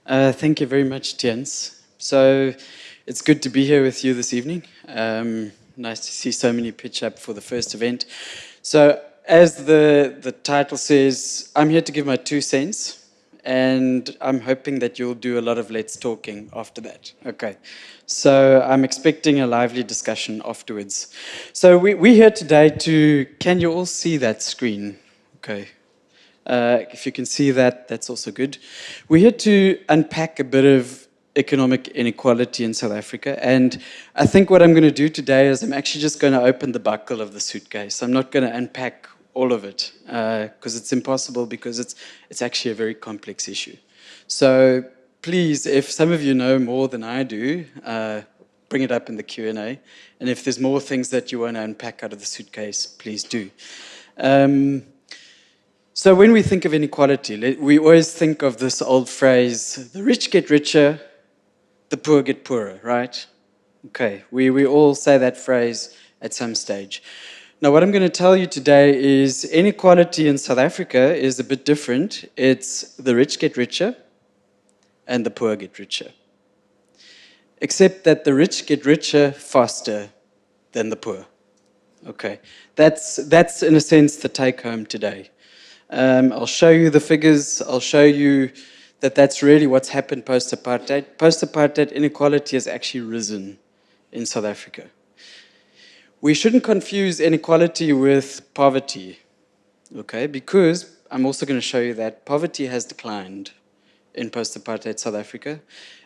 Thank you very much, Tiens. So it's good to be here with you this evening. Nice to see so many pitch up for the first event. So as the title says, I'm here to give my 2 cents, and I'm hoping that you'll do a lot of let's talking after that. Okay. So I'm expecting a lively discussion afterwards. So we're here today to, can you all see that screen? Okay. If you can see that, that's also good. We're here to unpack a bit of economic inequality in South Africa. And I think what I'm going to do today is I'm actually just going to open the buckle of the suitcase. I'm not going to unpack all of it because it's impossible, because it's actually a very complex issue. So please, if some of you know more than I do, bring it up in the Q&A. And if there's more things that you want to unpack out of the suitcase, please do. So when we think of inequality, we always think of this old phrase, the rich get richer, the poor get poorer, right? Okay, we all say that phrase at some stage. Now, what I'm going to tell you today is inequality in South Africa is a bit different. It's the rich get richer and the poor get richer. Except that the rich get richer faster than the poor. Okay, that's in a sense the take home today. I'll show you the figures. I'll show you that that's really what's happened post-apartheid. Post-apartheid inequality has actually risen in South Africa. We shouldn't confuse inequality with poverty, okay? Because I'm also going to show you that poverty has declined in post-apartheid South Africa,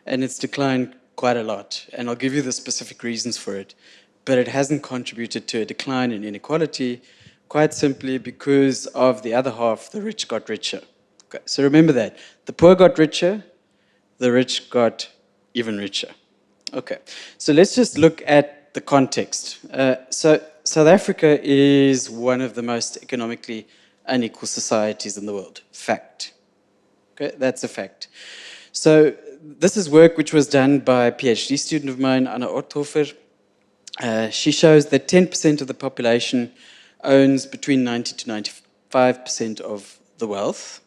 and it's declined quite a lot. And I'll give you the specific reasons for it. But it hasn't contributed to a decline in inequality, quite simply because of the other half, the rich got richer. Okay, so remember that. The poor got richer, the rich got even richer. Okay, so let's just look at the context. So South Africa is one of the most economically unequal societies in the world. Fact. Okay, that's a fact. So this is work which was done by a PhD student of mine, Anna Orthofer. She shows that 10% of the population owns between 90 to 95% of the wealth,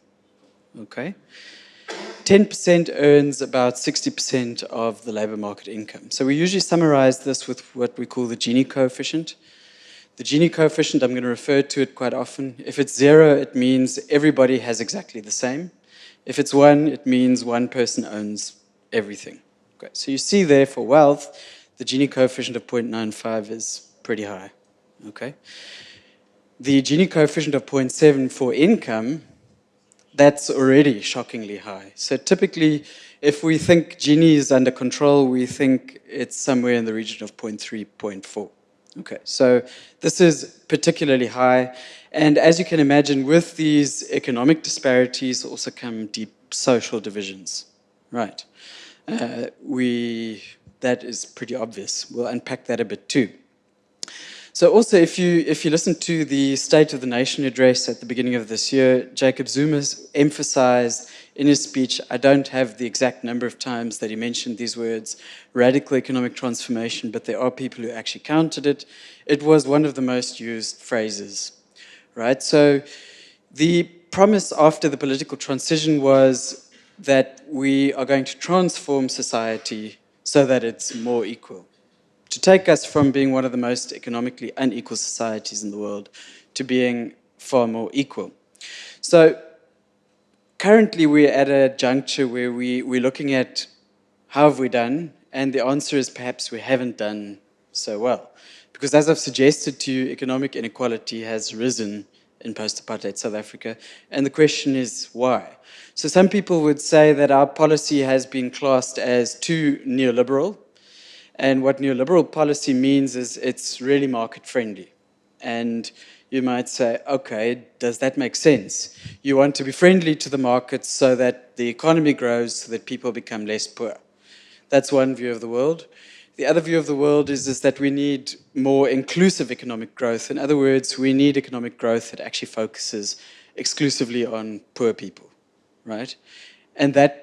okay? 10% earns about 60% of the labor market income. So we usually summarize this with what we call the Gini coefficient. The Gini coefficient, I'm going to refer to it quite often. If it's 0, it means everybody has exactly the same. If it's 1, it means one person owns everything. Okay, so you see there for wealth, the Gini coefficient of 0.95 is pretty high, okay? The Gini coefficient of 0.7 for income, that's already shockingly high. So typically, if we think Gini is under control, we think it's somewhere in the region of 0.3, 0.4. Okay, so this is particularly high. And as you can imagine, with these economic disparities also come deep social divisions, right? That is pretty obvious. We'll unpack that a bit too. So also, if you listen to the State of the Nation address at the beginning of this year, Jacob Zuma emphasized in his speech, I don't have the exact number of times that he mentioned these words, radical economic transformation, but there are people who actually counted it. It was one of the most used phrases, right? So the promise after the political transition was that we are going to transform society so that it's more equal, to take us from being one of the most economically unequal societies in the world to being far more equal. So currently we're at a juncture where we're looking at how have we done, and the answer is perhaps we haven't done so well. Because as I've suggested to you, economic inequality has risen in post-apartheid South Africa, and the question is why? So some people would say that our policy has been classed as too neoliberal. And what neoliberal policy means is it's really market-friendly. And you might say, okay, does that make sense? You want to be friendly to the markets so that the economy grows, so that people become less poor. That's one view of the world. The other view of the world is that we need more inclusive economic growth. In other words, we need economic growth that actually focuses exclusively on poor people, right? And that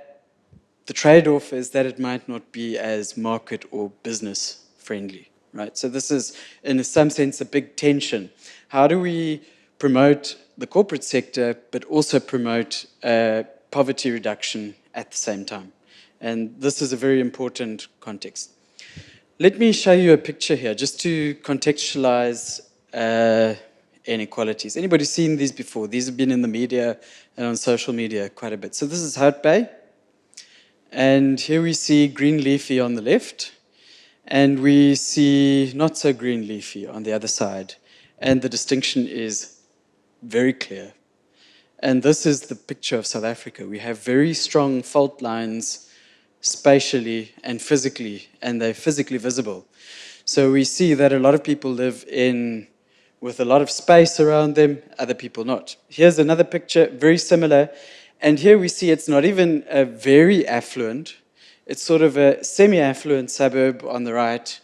the trade-off is that it might not be as market or business friendly, right? So this is, in some sense, a big tension. How do we promote the corporate sector, but also promote poverty reduction at the same time? And this is a very important context. Let me show you a picture here, just to contextualize inequalities. Anybody seen these before? These have been in the media and on social media quite a bit. So this is Hout Bay. And here we see green leafy on the left. And we see not so green leafy on the other side. And the distinction is very clear. And this is the picture of South Africa. We have very strong fault lines spatially and physically, and they're physically visible. So we see that a lot of people live with a lot of space around them, other people not. Here's another picture, very similar. And here we see it's not even a very affluent, it's sort of a semi-affluent suburb on the right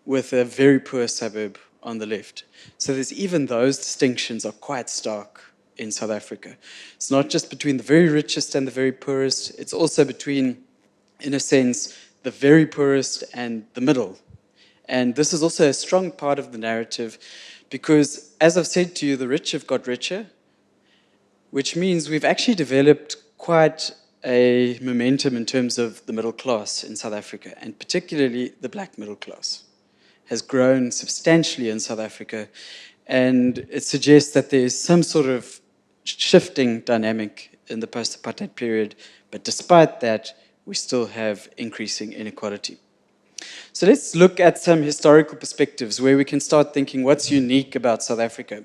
with a very poor suburb on the left. So there's even those distinctions are quite stark in South Africa. It's not just between the very richest and the very poorest, it's also between, in a sense, the very poorest and the middle. And this is also a strong part of the narrative because, as I've said to you, the rich have got richer, which means we've actually developed quite a momentum in terms of the middle class in South Africa, and particularly the black middle class has grown substantially in South Africa, and it suggests that there is some sort of shifting dynamic in the post-apartheid period, but despite that, we still have increasing inequality. So let's look at some historical perspectives where we can start thinking what's unique about South Africa.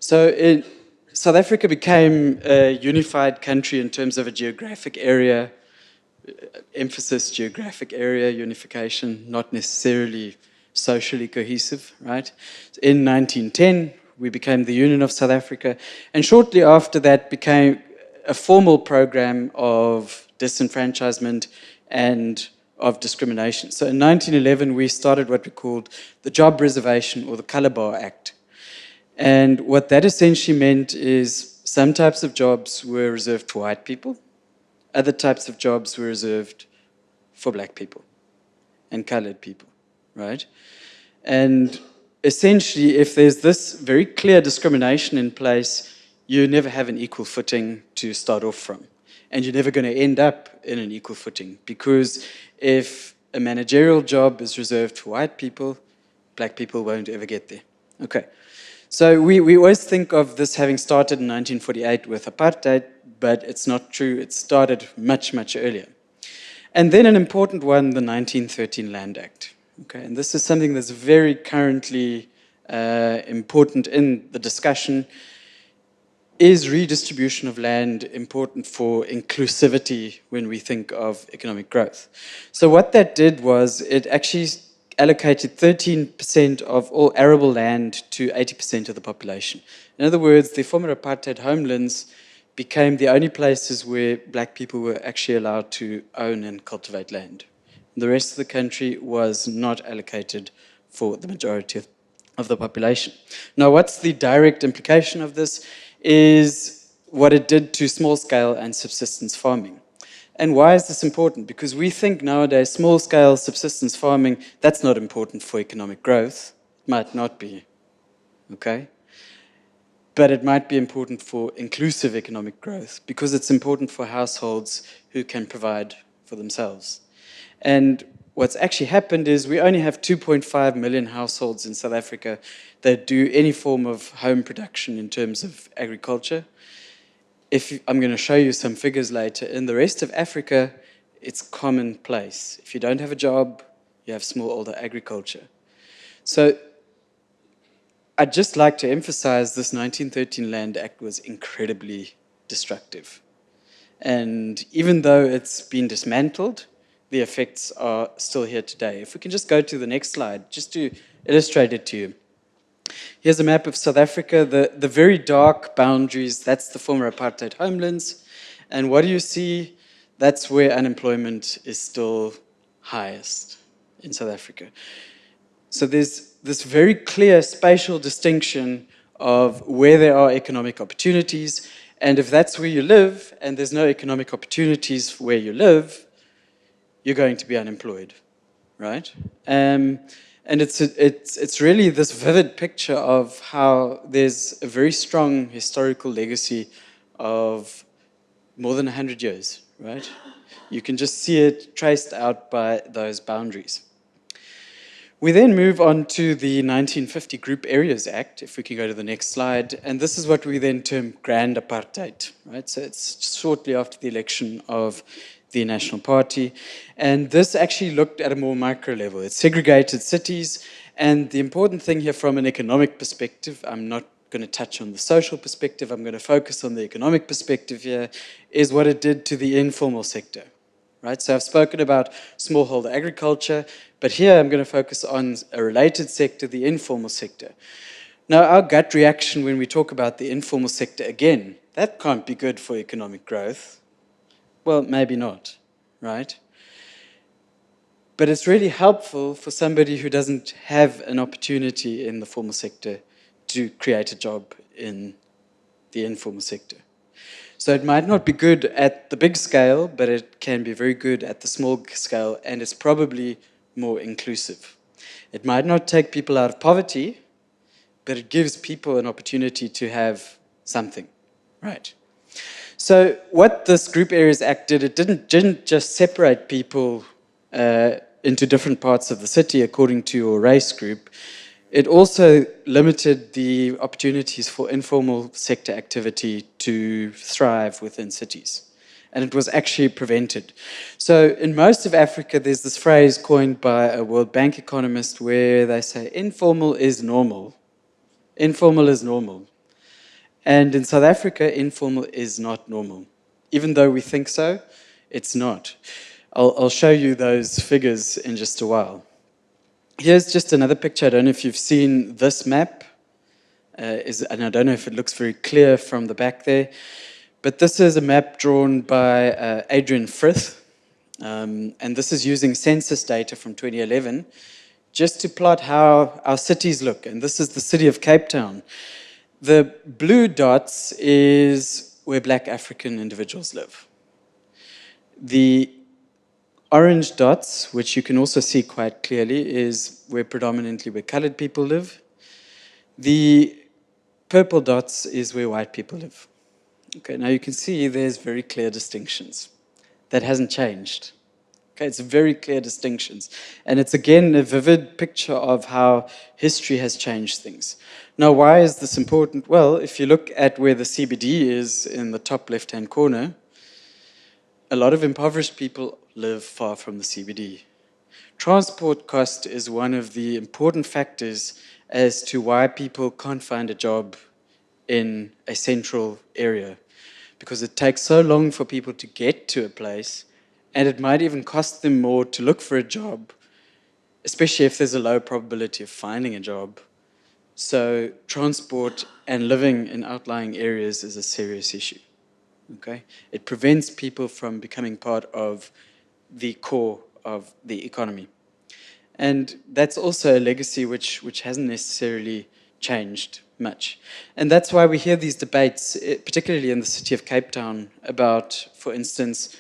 So South Africa became a unified country in terms of a geographic area, emphasis geographic area unification, not necessarily socially cohesive, right? In 1910, we became the Union of South Africa, and shortly after that became a formal program of disenfranchisement and of discrimination. So in 1911, we started what we called the Job Reservation or the Colour Bar Act. And what that essentially meant is some types of jobs were reserved for white people, other types of jobs were reserved for black people and coloured people, right? And essentially, if there's this very clear discrimination in place, you never have an equal footing to start off from. And you're never going to end up in an equal footing, because if a managerial job is reserved for white people, black people won't ever get there. Okay. So we always think of this having started in 1948 with apartheid, but it's not true. It started much, much earlier. And then an important one, the 1913 Land Act. Okay, and this is something that's very currently important in the discussion. Is redistribution of land important for inclusivity when we think of economic growth? So what that did was it actually allocated 13% of all arable land to 80% of the population. In other words, the former apartheid homelands became the only places where black people were actually allowed to own and cultivate land. The rest of the country was not allocated for the majority of the population. Now, what's the direct implication of this is what it did to small-scale and subsistence farming. And why is this important? Because we think nowadays small-scale subsistence farming, that's not important for economic growth. It might not be, okay? But it might be important for inclusive economic growth because it's important for households who can provide for themselves. And what's actually happened is we only have 2.5 million households in South Africa that do any form of home production in terms of agriculture. I'm going to show you some figures later. In the rest of Africa, it's commonplace. If you don't have a job, you have smallholder agriculture. So I'd just like to emphasize this 1913 Land Act was incredibly destructive. And even though it's been dismantled, the effects are still here today. If we can just go to the next slide, just to illustrate it to you. Here's a map of South Africa. The very dark boundaries, that's the former apartheid homelands. And what do you see? That's where unemployment is still highest in South Africa. So there's this very clear spatial distinction of where there are economic opportunities. And if that's where you live and there's no economic opportunities where you live, you're going to be unemployed, right? And it's really this vivid picture of how there's a very strong historical legacy of more than 100 years, right? You can just see it traced out by those boundaries. We then move on to the 1950 Group Areas Act, if we can go to the next slide, and this is what we then term grand apartheid, right? So it's shortly after the election of the National Party, and this actually looked at a more micro level. It segregated cities, and the important thing here from an economic perspective, I'm not going to touch on the social perspective, I'm going to focus on the economic perspective here, is what it did to the informal sector. Right? So I've spoken about smallholder agriculture, but here I'm going to focus on a related sector, the informal sector. Now, our gut reaction when we talk about the informal sector, again, that can't be good for economic growth. Well, maybe not, right? But it's really helpful for somebody who doesn't have an opportunity in the formal sector to create a job in the informal sector. So it might not be good at the big scale, but it can be very good at the small scale, and it's probably more inclusive. It might not take people out of poverty, but it gives people an opportunity to have something, right? So what this Group Areas Act did, it didn't just separate people into different parts of the city according to your race group. It also limited the opportunities for informal sector activity to thrive within cities. And it was actually prevented. So in most of Africa, there's this phrase coined by a World Bank economist where they say, informal is normal. Informal is normal. And in South Africa, informal is not normal. Even though we think so, it's not. I'll show you those figures in just a while. Here's just another picture. I don't know if you've seen this map, and I don't know if it looks very clear from the back there, but this is a map drawn by Adrian Frith, and this is using census data from 2011, just to plot how our cities look. And this is the city of Cape Town. The blue dots is where Black African individuals live. The orange dots, which you can also see quite clearly, is where predominantly where colored people live. The purple dots is where white people live. Okay, now you can see there's very clear distinctions. That hasn't changed. Okay, it's very clear distinctions. And it's again a vivid picture of how history has changed things. Now, why is this important? Well, if you look at where the CBD is in the top left-hand corner, a lot of impoverished people live far from the CBD. Transport cost is one of the important factors as to why people can't find a job in a central area, because it takes so long for people to get to a place, and it might even cost them more to look for a job, especially if there's a low probability of finding a job. So transport and living in outlying areas is a serious issue. Okay? It prevents people from becoming part of the core of the economy. And that's also a legacy which hasn't necessarily changed much. And that's why we hear these debates, particularly in the city of Cape Town, about, for instance,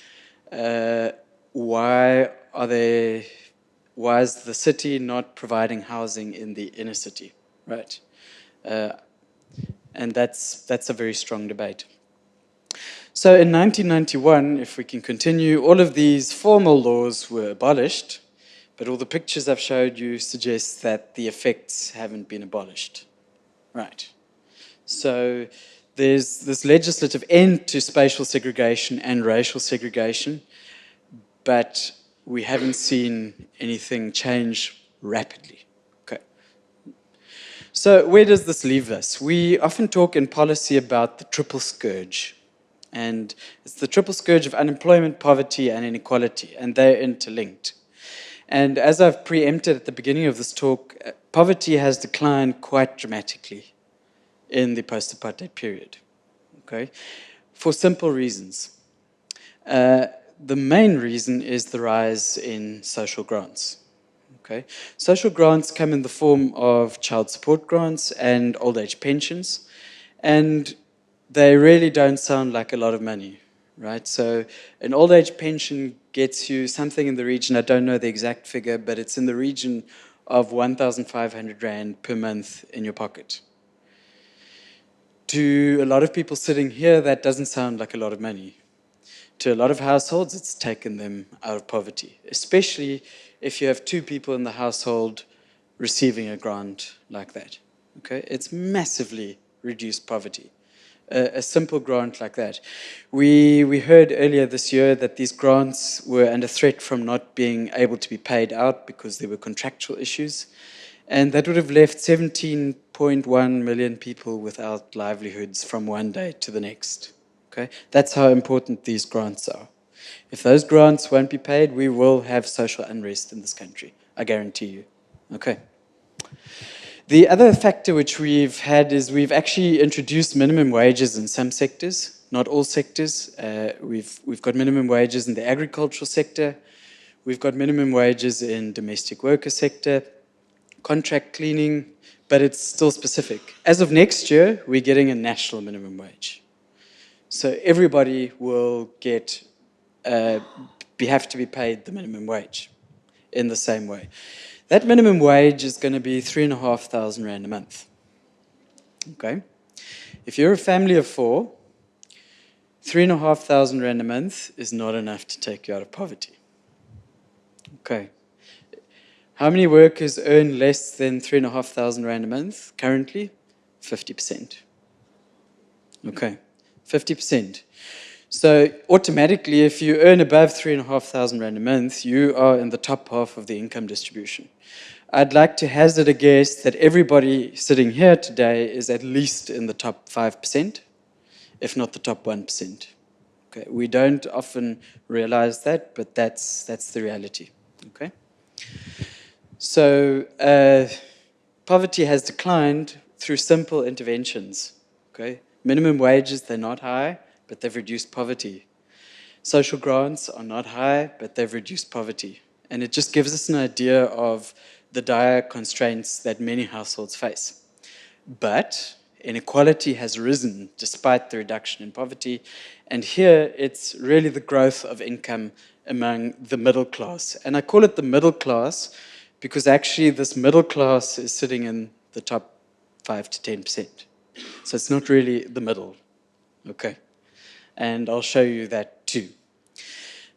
why is the city not providing housing in the inner city, right? And that's a very strong debate. So in 1991, if we can continue, all of these formal laws were abolished, but all the pictures I've showed you suggest that the effects haven't been abolished. Right. So there's this legislative end to spatial segregation and racial segregation, but we haven't seen anything change rapidly. Okay. So where does this leave us? We often talk in policy about the triple scourge. And it's the triple scourge of unemployment, poverty, and inequality, and they're interlinked. And as I've preempted at the beginning of this talk, poverty has declined quite dramatically in the post-apartheid period, okay, for simple reasons. The main reason is the rise in social grants. Okay? Social grants come in the form of child support grants and old age pensions, and they really don't sound like a lot of money, right? So an old age pension gets you something in the region, I don't know the exact figure, but it's in the region of 1,500 Rand per month in your pocket. To a lot of people sitting here, that doesn't sound like a lot of money. to a lot of households, it's taken them out of poverty, especially if you have 2 people in the household receiving a grant like that. Okay, it's massively reduced poverty. A simple grant like that. We heard earlier this year that these grants were under threat from not being able to be paid out because there were contractual issues. And that would have left 17.1 million people without livelihoods from one day to the next. Okay? That's how important these grants are. If those grants won't be paid, we will have social unrest in this country. I guarantee you. Okay. The other factor which we've had is we've actually introduced minimum wages in some sectors, not all sectors. We've got minimum wages in the agricultural sector. We've got minimum wages in domestic worker sector, contract cleaning, but it's still specific. As of next year, we're getting a national minimum wage. So everybody will get, have to be paid the minimum wage in the same way. That minimum wage is going to be 3,500 Rand a month. Okay? If you're a family of 4, 3,500 Rand a month is not enough to take you out of poverty. Okay. How many workers earn less than 3,500 Rand a month currently? 50%. Okay, 50%. So automatically, if you earn above 3,500 Rand a month, you are in the top half of the income distribution. I'd like to hazard a guess that everybody sitting here today is at least in the top 5%, if not the top 1%. Okay, we don't often realize that, but that's the reality. Okay. So poverty has declined through simple interventions. Okay? Minimum wages, they're not high, but they've reduced poverty. Social grants are not high, but they've reduced poverty. And it just gives us an idea of the dire constraints that many households face. But inequality has risen despite the reduction in poverty. And here it's really the growth of income among the middle class. And I call it the middle class because actually this middle class is sitting in the top 5 to 10%. So it's not really the middle. Okay. And I'll show you that too.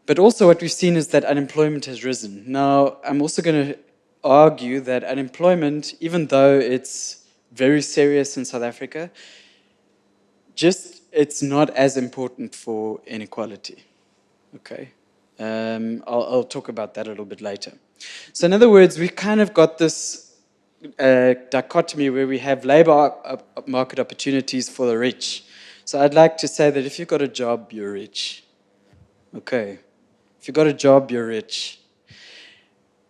But also what we've seen is that unemployment has risen. Now, I'm also going to argue that unemployment, even though it's very serious in South Africa, it's not as important for inequality. Okay. I'll talk about that a little bit later. So in other words, we've kind of got this dichotomy where we have labor market opportunities for the rich. So I'd like to say that if you've got a job, you're rich. Okay. If you've got a job, you're rich.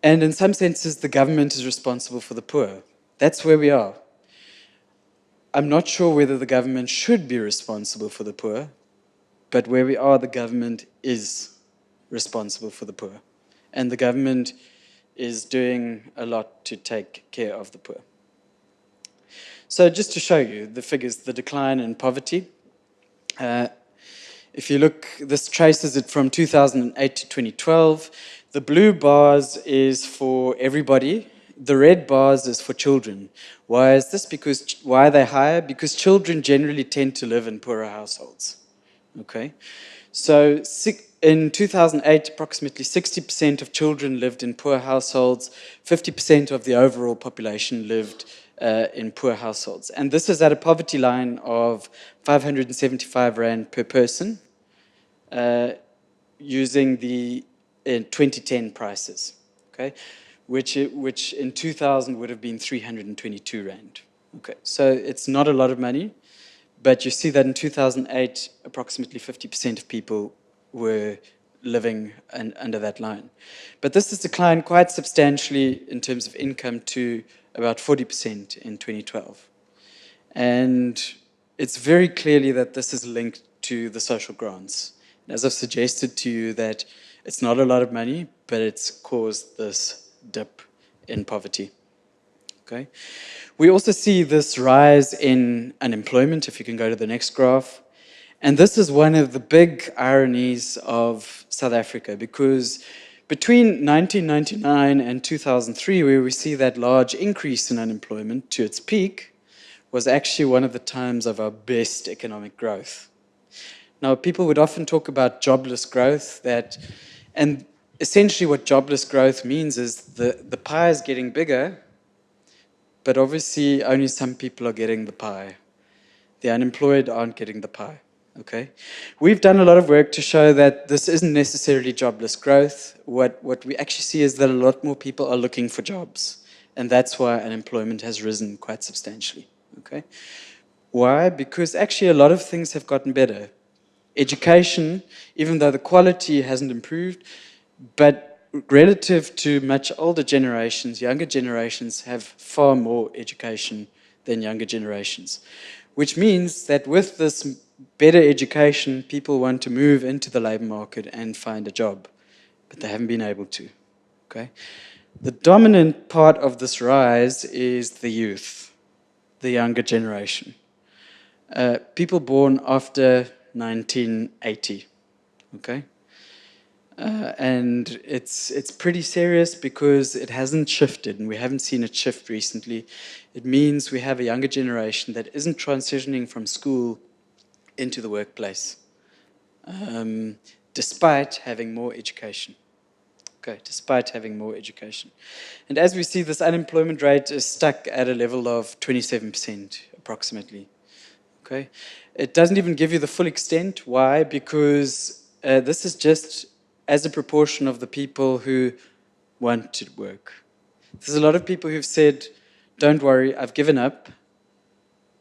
And in some senses, the government is responsible for the poor. That's where we are. I'm not sure whether the government should be responsible for the poor, but where we are, the government is responsible for the poor. And the government is doing a lot to take care of the poor. So just to show you the figures, the decline in poverty. If you look, this traces it from 2008 to 2012. The blue bars is for everybody. The red bars is for children. Why is this? Why are they higher? Because children generally tend to live in poorer households. Okay? So in 2008, approximately 60% of children lived in poor households. 50% of the overall population lived in poor households. And this is at a poverty line of 575 Rand per person using the 2010 prices, okay? Which in 2000 would have been 322 Rand. Okay, so it's not a lot of money, but you see that in 2008, approximately 50% of people were living under that line. But this has declined quite substantially in terms of income to about 40% in 2012. And it's very clearly that this is linked to the social grants. And as I've suggested to you, that it's not a lot of money, but it's caused this dip in poverty. Okay. We also see this rise in unemployment, if you can go to the next graph. And this is one of the big ironies of South Africa, because between 1999 and 2003, where we see that large increase in unemployment to its peak, was actually one of the times of our best economic growth. Now, people would often talk about jobless growth, and essentially what jobless growth means is the pie is getting bigger, but obviously only some people are getting the pie. The unemployed aren't getting the pie. Okay, we've done a lot of work to show that this isn't necessarily jobless growth. What we actually see is that a lot more people are looking for jobs, and that's why unemployment has risen quite substantially. Okay, why? Because actually a lot of things have gotten better. Education, even though the quality hasn't improved, but relative to much older generations, younger generations have far more education than younger generations, which means that with this better education, people want to move into the labor market and find a job, but they haven't been able to. Okay? The dominant part of this rise is the youth, the younger generation. People born after 1980. Okay? And it's pretty serious because it hasn't shifted, and we haven't seen it shift recently. It means we have a younger generation that isn't transitioning from school into the workplace, despite having more education. Okay, despite having more education. And as we see, this unemployment rate is stuck at a level of 27% approximately. Okay, it doesn't even give you the full extent. Why? Because this is just as a proportion of the people who want to work. There's a lot of people who've said, don't worry, I've given up.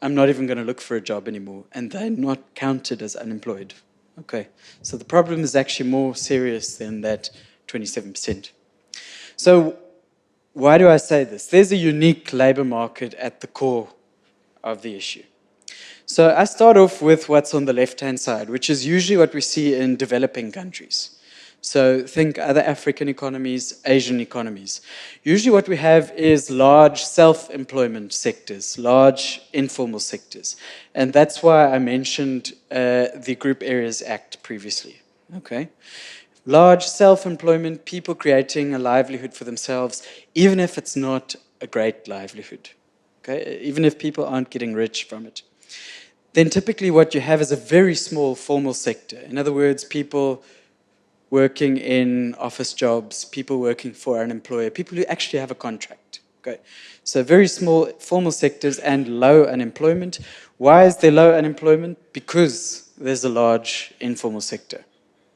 I'm not even going to look for a job anymore. And they're not counted as unemployed. Okay, so the problem is actually more serious than that 27%. So why do I say this? There's a unique labor market at the core of the issue. So I start off with what's on the left-hand side, which is usually what we see in developing countries. So think other African economies, Asian economies. Usually what we have is large self-employment sectors, large informal sectors. And that's why I mentioned the Group Areas Act previously. Okay? Large self-employment, people creating a livelihood for themselves, even if it's not a great livelihood. Okay? Even if people aren't getting rich from it. Then typically what you have is a very small formal sector. In other words, people working in office jobs, people working for an employer, people who actually have a contract. Okay. So very small formal sectors and low unemployment. Why is there low unemployment? Because there's a large informal sector.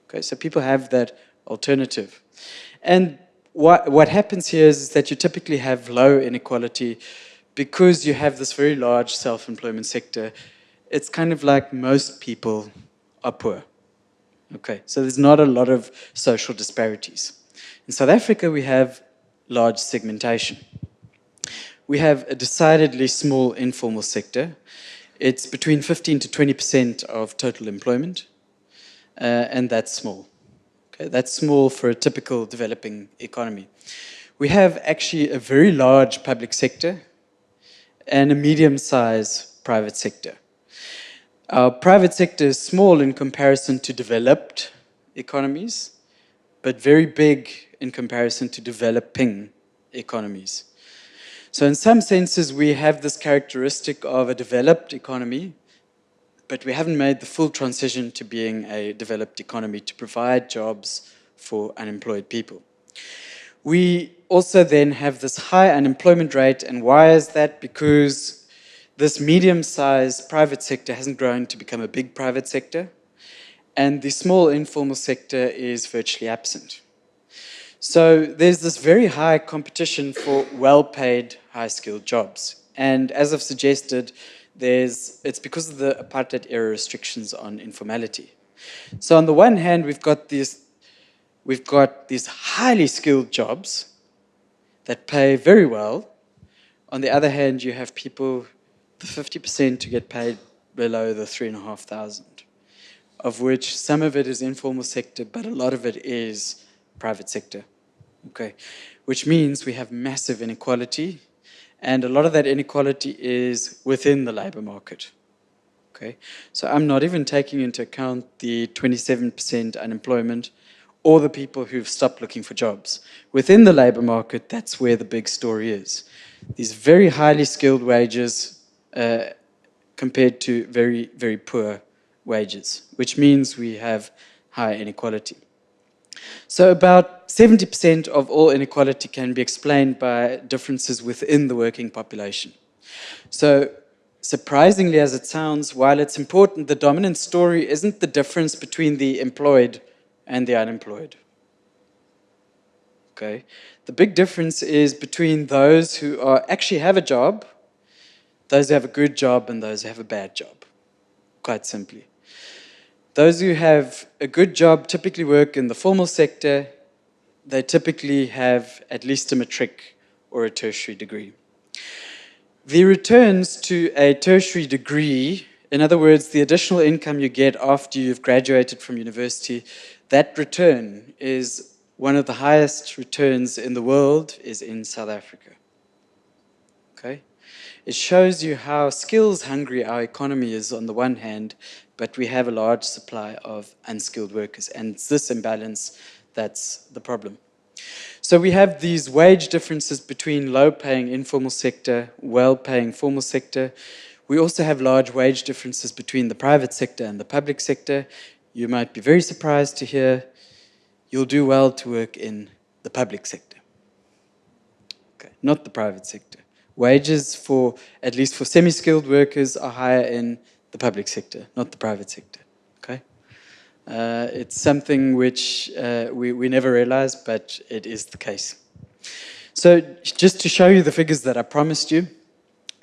Okay. So people have that alternative. And what happens here is that you typically have low inequality because you have this very large self-employment sector. It's kind of like most people are poor. Okay, so there's not a lot of social disparities. In South Africa, we have large segmentation. We have a decidedly small informal sector. It's between 15 to 20% of total employment, and that's small. Okay, that's small for a typical developing economy. We have actually a very large public sector and a medium-sized private sector. Our private sector is small in comparison to developed economies, but very big in comparison to developing economies. So in some senses, we have this characteristic of a developed economy, but we haven't made the full transition to being a developed economy to provide jobs for unemployed people. We also then have this high unemployment rate, and why is that? Because this medium-sized private sector hasn't grown to become a big private sector, and the small informal sector is virtually absent. So there's this very high competition for well-paid, high-skilled jobs. And as I've suggested, it's because of the apartheid-era restrictions on informality. So on the one hand, we've got these highly skilled jobs that pay very well. On the other hand, you have people, the 50% to get paid below the 3,500, of which some of it is informal sector, but a lot of it is private sector. Okay, which means we have massive inequality, and a lot of that inequality is within the labor market. Okay, so I'm not even taking into account the 27% unemployment or the people who've stopped looking for jobs. Within the labor market, that's where the big story is. These very highly skilled wages compared to very, very poor wages, which means we have high inequality. So about 70% of all inequality can be explained by differences within the working population. So surprisingly as it sounds, while it's important, the dominant story isn't the difference between the employed and the unemployed. Okay? The big difference is between those who actually have a job, those who have a good job, and those who have a bad job, quite simply. Those who have a good job typically work in the formal sector. They typically have at least a matric or a tertiary degree. The returns to a tertiary degree, in other words, the additional income you get after you've graduated from university, that return is one of the highest returns in the world is in South Africa. Okay? It shows you how skills hungry our economy is on the one hand, but we have a large supply of unskilled workers, and it's this imbalance that's the problem. So we have these wage differences between low-paying informal sector, well-paying formal sector. We also have large wage differences between the private sector and the public sector. You might be very surprised to hear you'll do well to work in the public sector. Okay, not the private sector. Wages for, at least for semi-skilled workers, are higher in the public sector, not the private sector. Okay? It's something which we never realize, but it is the case. So just to show you the figures that I promised you,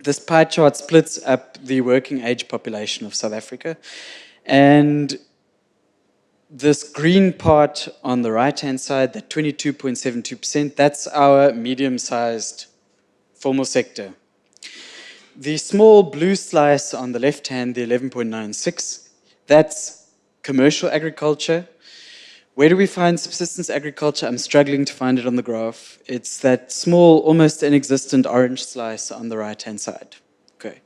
this pie chart splits up the working age population of South Africa. And this green part on the right-hand side, that 22.72%, that's our medium-sized formal sector. The small blue slice on the left hand, the 11.96, that's commercial agriculture. Where do we find subsistence agriculture? I'm struggling to find it on the graph. It's that small, almost inexistent orange slice on the right-hand side. Okay.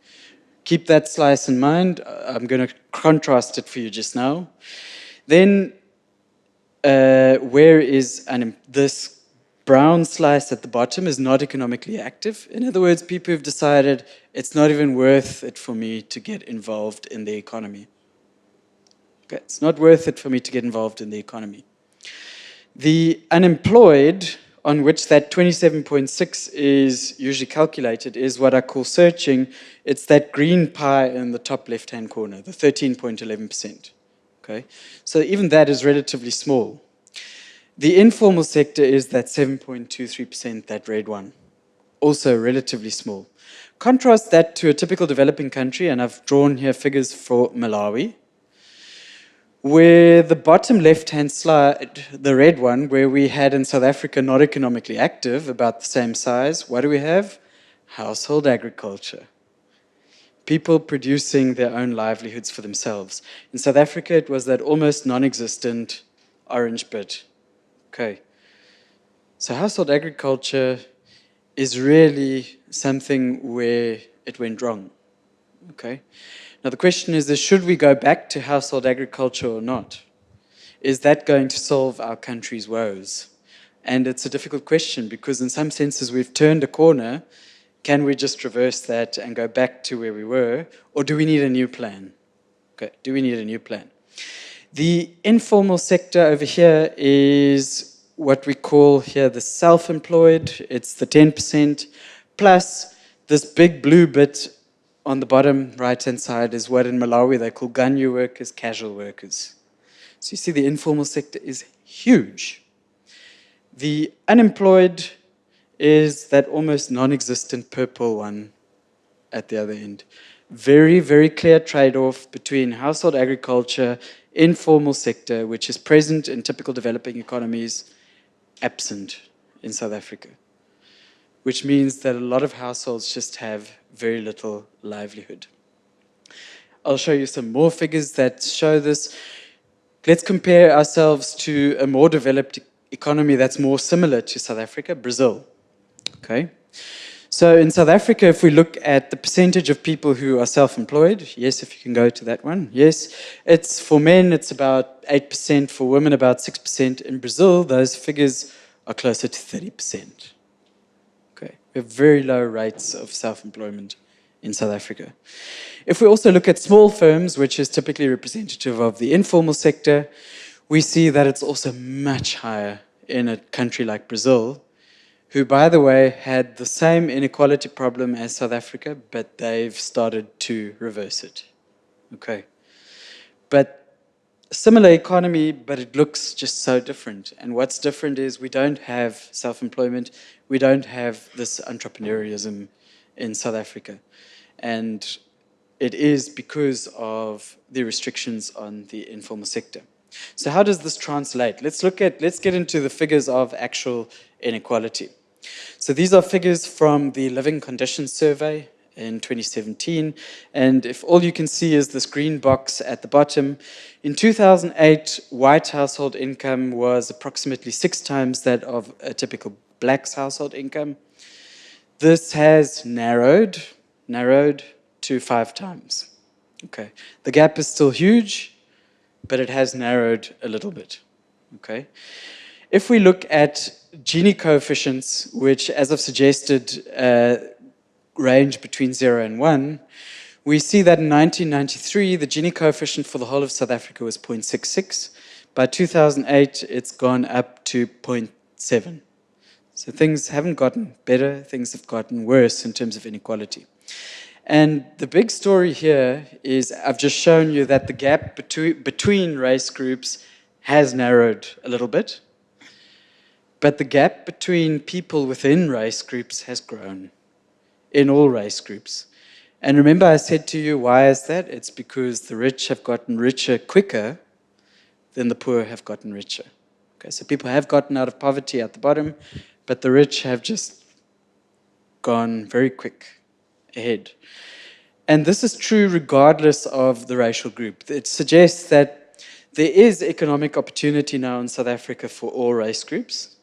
Keep that slice in mind. I'm going to contrast it for you just now. Then, where is this brown slice at the bottom is not economically active. In other words, people have decided it's not even worth it for me to get involved in the economy. Okay, it's not worth it for me to get involved in the economy. The unemployed, on which that 27.6 is usually calculated, is what I call searching. It's that green pie in the top left-hand corner, the 13.11%. Okay, so even that is relatively small. The informal sector is that 7.23%, that red one, also relatively small. Contrast that to a typical developing country, and I've drawn here figures for Malawi, where the bottom left-hand slide, the red one, where we had in South Africa not economically active, about the same size, what do we have? Household agriculture. People producing their own livelihoods for themselves. In South Africa, it was that almost non-existent orange bit. Okay, so household agriculture is really something where it went wrong. Okay, now the question is should we go back to household agriculture or not? Is that going to solve our country's woes? And it's a difficult question because in some senses we've turned a corner. Can we just reverse that and go back to where we were? Or do we need a new plan? Okay, do we need a new plan? The informal sector over here is what we call here the self-employed. It's the 10%, plus this big blue bit on the bottom right-hand side is what in Malawi they call ganyu workers, casual workers. So you see the informal sector is huge. The unemployed is that almost non-existent purple one at the other end. Very, very clear trade-off between household agriculture, informal sector, which is present in typical developing economies, absent in South Africa, which means that a lot of households just have very little livelihood. I'll show you some more figures that show this. Let's compare ourselves to a more developed economy that's more similar to South Africa, Brazil. Okay. So in South Africa, if we look at the percentage of people who are self-employed, yes, if you can go to that one, yes, it's for men, it's about 8%, for women, about 6%. In Brazil, those figures are closer to 30%. Okay, we have very low rates of self-employment in South Africa. If we also look at small firms, which is typically representative of the informal sector, we see that it's also much higher in a country like Brazil, who, by the way, had the same inequality problem as South Africa, but they've started to reverse it. Okay. But a similar economy, but it looks just so different. And what's different is we don't have self-employment, we don't have this entrepreneurialism in South Africa. And it is because of the restrictions on the informal sector. So how does this translate? Let's get into the figures of actual inequality. So these are figures from the Living Conditions Survey in 2017. And if all you can see is this green box at the bottom, in 2008, white household income was approximately 6 times that of a typical black's household income. This has narrowed to 5 times. Okay. The gap is still huge, but it has narrowed a little bit. Okay. If we look at Gini coefficients, which, as I've suggested, range between 0 and 1, we see that in 1993, the Gini coefficient for the whole of South Africa was 0.66. By 2008, it's gone up to 0.7. So things haven't gotten better, things have gotten worse in terms of inequality. And the big story here is I've just shown you that the gap between race groups has narrowed a little bit, but the gap between people within race groups has grown in all race groups. And remember I said to you, why is that? It's because the rich have gotten richer quicker than the poor have gotten richer. Okay, so people have gotten out of poverty at the bottom, but the rich have just gone very quick ahead. And this is true regardless of the racial group. It suggests that there is economic opportunity now in South Africa for all race groups,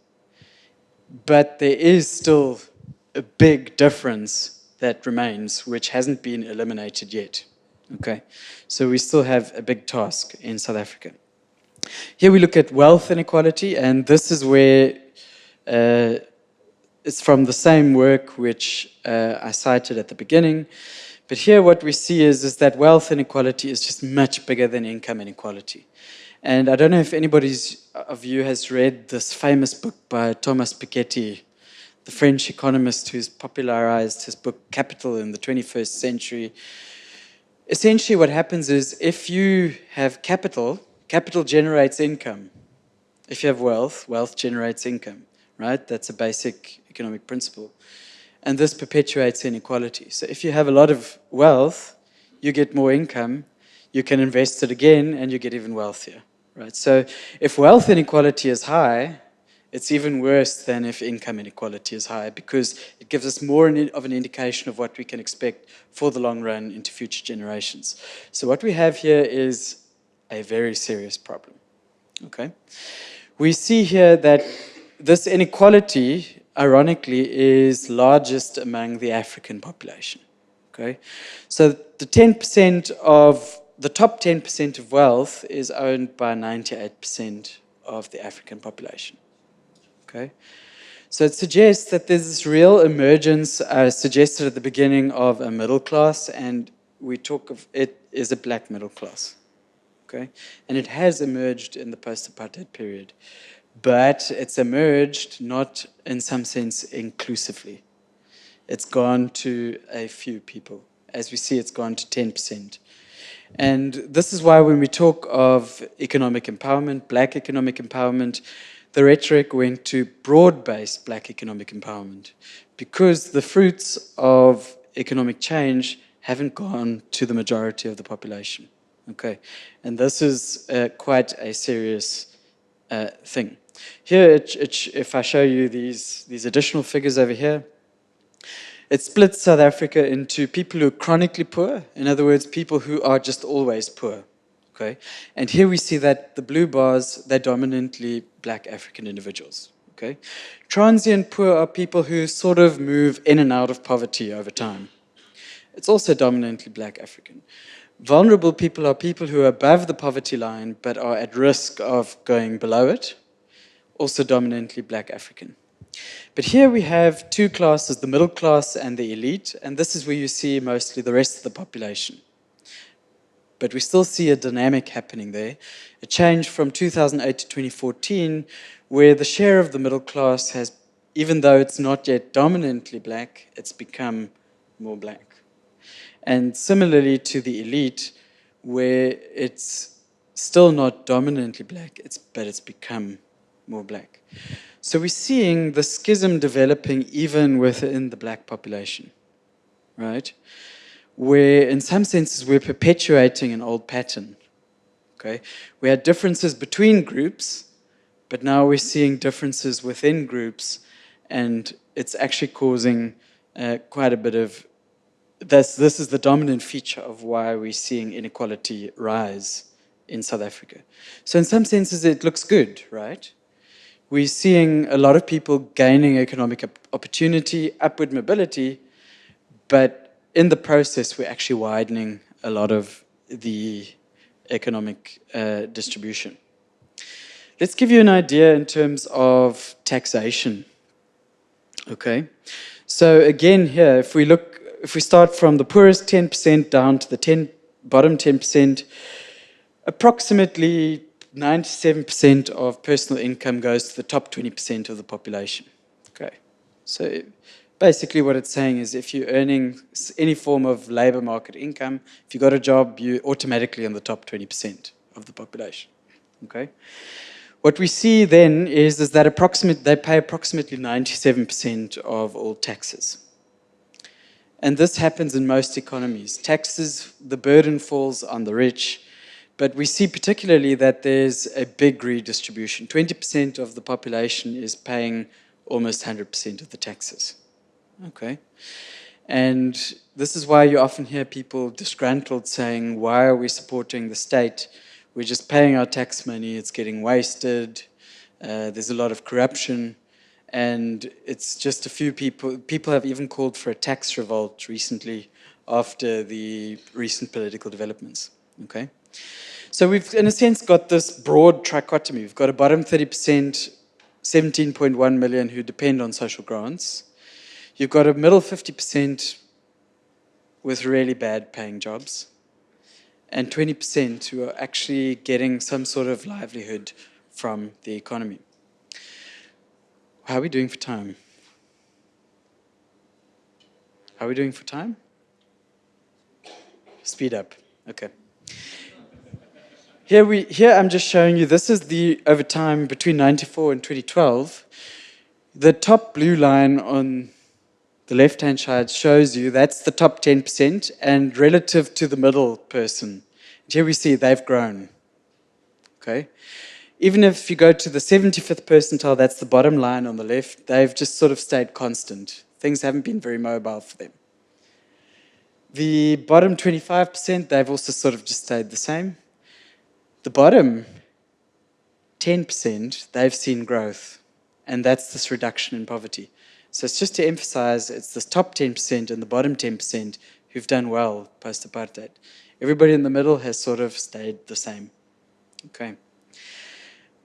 but there is still a big difference that remains, which hasn't been eliminated yet. Okay, so we still have a big task in South Africa. Here we look at wealth inequality, and this is where it's from the same work which I cited at the beginning. But here what we see is that wealth inequality is just much bigger than income inequality. And I don't know if anybody of you has read this famous book by Thomas Piketty, the French economist who's popularized his book Capital in the 21st century. Essentially what happens is if you have capital, capital generates income. If you have wealth, wealth generates income, right? That's a basic economic principle. And this perpetuates inequality. So if you have a lot of wealth, you get more income, you can invest it again, and you get even wealthier, right? So if wealth inequality is high, it's even worse than if income inequality is high, because it gives us more of an indication of what we can expect for the long run into future generations. So what we have here is a very serious problem, okay? We see here that this inequality, ironically, is largest among the African population, okay? So the 10% of, the top 10% of wealth is owned by 98% of the African population, okay? So it suggests that there's this real emergence, suggested at the beginning, of a middle class, and we talk of it as a black middle class, okay? And it has emerged in the post-apartheid period. But it's emerged not, in some sense, inclusively. It's gone to a few people. As we see, it's gone to 10%. And this is why when we talk of economic empowerment, black economic empowerment, the rhetoric went to broad-based black economic empowerment, because the fruits of economic change haven't gone to the majority of the population. Okay, and this is quite a serious thing. Here, if I show you these additional figures over here, it splits South Africa into people who are chronically poor, in other words, people who are just always poor, okay? And here we see that the blue bars, they're dominantly black African individuals, okay? Transient poor are people who sort of move in and out of poverty over time. It's also dominantly black African. Vulnerable people are people who are above the poverty line but are at risk of going below it, also dominantly black African. But here we have two classes, the middle class and the elite, and this is where you see mostly the rest of the population. But we still see a dynamic happening there, a change from 2008 to 2014, where the share of the middle class has, even though it's not yet dominantly black, it's become more black. And similarly to the elite, where it's still not dominantly black, but it's become more black. So we're seeing the schism developing even within the black population, right? Where in some senses we're perpetuating an old pattern, okay? We had differences between groups, but now we're seeing differences within groups, and it's actually causing quite a bit of, this is the dominant feature of why we're seeing inequality rise in South Africa. So in some senses it looks good, right? We're seeing a lot of people gaining economic opportunity, upward mobility, but in the process, we're actually widening a lot of the economic distribution. Let's give you an idea in terms of taxation. Okay, so again here, if we start from the poorest 10% down to the bottom 10%, approximately 97% of personal income goes to the top 20% of the population. Okay, so basically what it's saying is if you're earning any form of labor market income, if you got a job, you're automatically in the top 20% of the population. Okay, what we see then is that they pay approximately 97% of all taxes. And this happens in most economies. Taxes, the burden falls on the rich. But we see particularly that there's a big redistribution. 20% of the population is paying almost 100% of the taxes. Okay? And this is why you often hear people disgruntled saying, why are we supporting the state? We're just paying our tax money, it's getting wasted, there's a lot of corruption, and it's just a few people. People have even called for a tax revolt recently after the recent political developments. Okay? So we've, in a sense, got this broad trichotomy. We've got a bottom 30%, 17.1 million who depend on social grants. You've got a middle 50% with really bad paying jobs, and 20% who are actually getting some sort of livelihood from the economy. How are we doing for time? How are we doing for time? Speed up. Okay. Here I'm just showing you, this is the over time between 94 and 2012. The top blue line on the left-hand side shows you that's the top 10% and relative to the middle person. And here we see they've grown. Okay? Even if you go to the 75th percentile, that's the bottom line on the left, they've just sort of stayed constant. Things haven't been very mobile for them. The bottom 25%, they've also sort of just stayed the same. The bottom 10%, they've seen growth, and that's this reduction in poverty. So it's just to emphasize, it's this top 10% and the bottom 10% who've done well post-apartheid. Everybody in the middle has sort of stayed the same. Okay.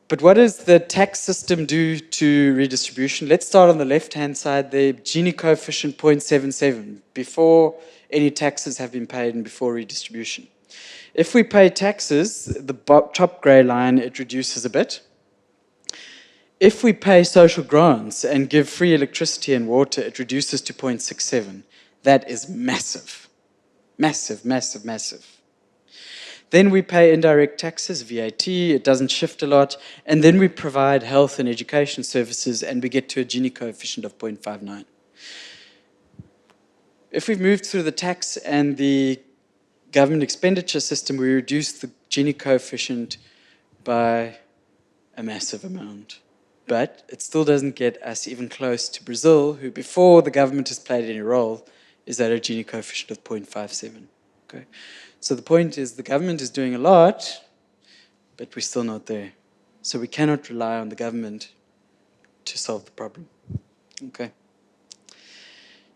But what does the tax system do to redistribution? Let's start on the left-hand side, the Gini coefficient 0.77, before any taxes have been paid and before redistribution. If we pay taxes, the top grey line, it reduces a bit. If we pay social grants and give free electricity and water, it reduces to 0.67. That is massive. Massive, massive, massive. Then we pay indirect taxes, VAT, it doesn't shift a lot. And then we provide health and education services, and we get to a Gini coefficient of 0.59. If we've moved through the tax and the government expenditure system, we reduce the Gini coefficient by a massive amount. But it still doesn't get us even close to Brazil, who before the government has played any role, is at a Gini coefficient of 0.57. Okay? So the point is the government is doing a lot, but we're still not there. So we cannot rely on the government to solve the problem. Okay.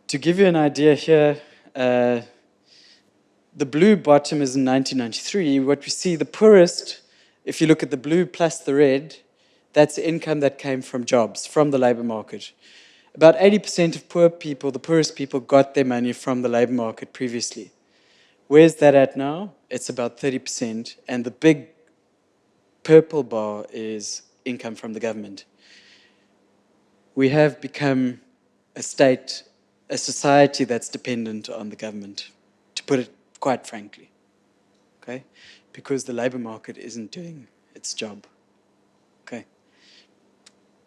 To give you an idea here, the blue bottom is in 1993. What we see, the poorest, if you look at the blue plus the red, that's income that came from jobs, from the labor market. About 80% of poor people, the poorest people, got their money from the labor market previously. Where's that at now? It's about 30%, and the big purple bar is income from the government. We have become a state, a society that's dependent on the government, to put it quite frankly, okay? Because the labor market isn't doing its job, okay?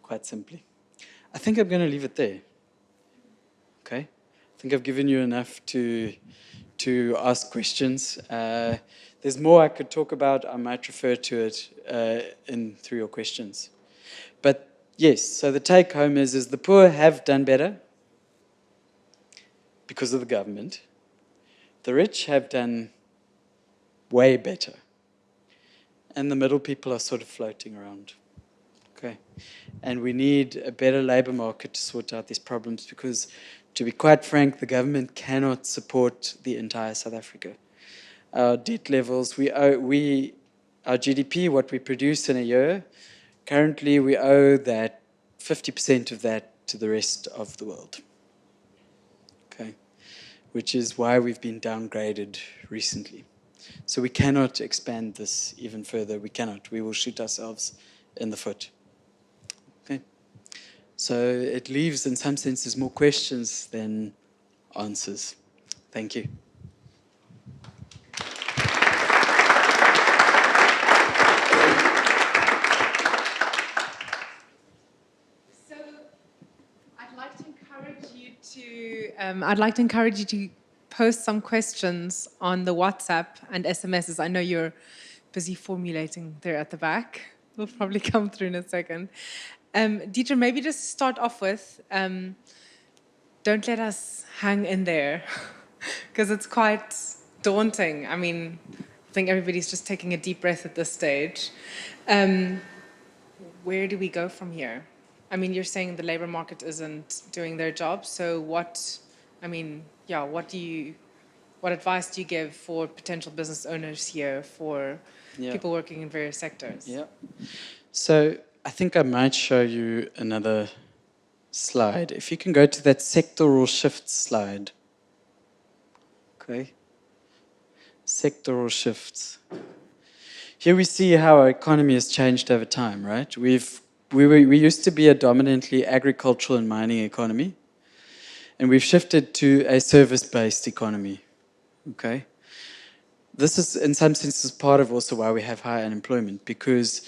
Quite simply. I think I'm going to leave it there, okay? I think I've given you enough to ask questions. There's more I could talk about. I might refer to it through your questions. But yes, so the take home is the poor have done better because of the government. The rich have done way better. And the middle people are sort of floating around. Okay. And we need a better labor market to sort out these problems because, to be quite frank, the government cannot support the entire South Africa. Our debt levels, our GDP, what we produce in a year, currently we owe that 50% of that to the rest of the world. Okay. Which is why we've been downgraded recently. So we cannot expand this even further. We cannot. We will shoot ourselves in the foot. Okay. So it leaves, in some senses, more questions than answers. Thank you. So I'd like to encourage you to post some questions on the WhatsApp and SMSs. I know you're busy formulating there at the back. They'll probably come through in a second. Dieter, maybe just start off with, don't let us hang in there, because it's quite daunting. I mean, I think everybody's just taking a deep breath at this stage. Where do we go from here? I mean, you're saying the labor market isn't doing their job, so what advice do you give for potential business owners here, for people working in various sectors? Yeah. So I think I might show you another slide. If you can go to that sectoral shift slide. Okay. Sectoral shifts. Here we see how our economy has changed over time, right? We used to be a dominantly agricultural and mining economy, and we've shifted to a service-based economy, okay? This is, in some senses, part of also why we have high unemployment, because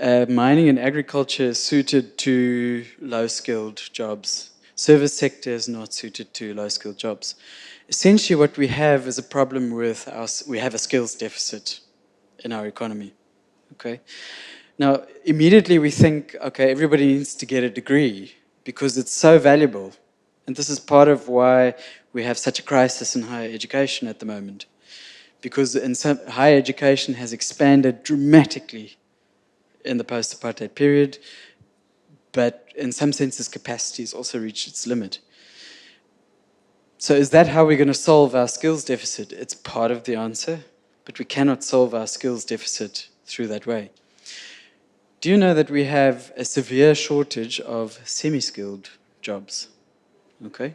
mining and agriculture is suited to low-skilled jobs. Service sector is not suited to low-skilled jobs. Essentially, what we have is a problem with we have a skills deficit in our economy, okay? Now, immediately we think, okay, everybody needs to get a degree because it's so valuable. And this is part of why we have such a crisis in higher education at the moment. Because higher education has expanded dramatically in the post-apartheid period, but in some senses capacity has also reached its limit. So is that how we're going to solve our skills deficit? It's part of the answer, but we cannot solve our skills deficit through that way. Do you know that we have a severe shortage of semi-skilled jobs? Okay.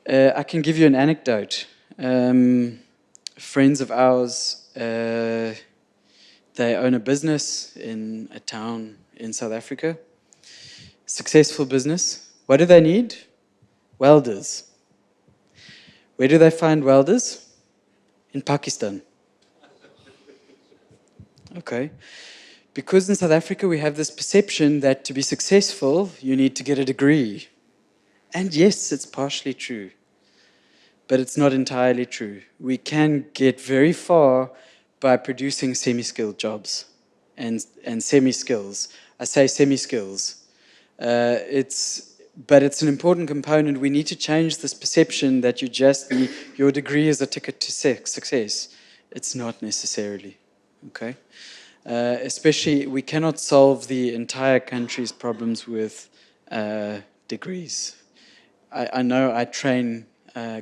I can give you an anecdote. Friends of ours, they own a business in a town in South Africa. Successful business. What do they need? Welders. Where do they find welders? In Pakistan. Okay. Because in South Africa we have this perception that to be successful, you need to get a degree. And yes, it's partially true, but it's not entirely true. We can get very far by producing semi-skilled jobs and semi-skills. I say semi-skills. But it's an important component. We need to change this perception that your degree is a ticket to success. It's not necessarily, okay? Especially, we cannot solve the entire country's problems with degrees. I know I train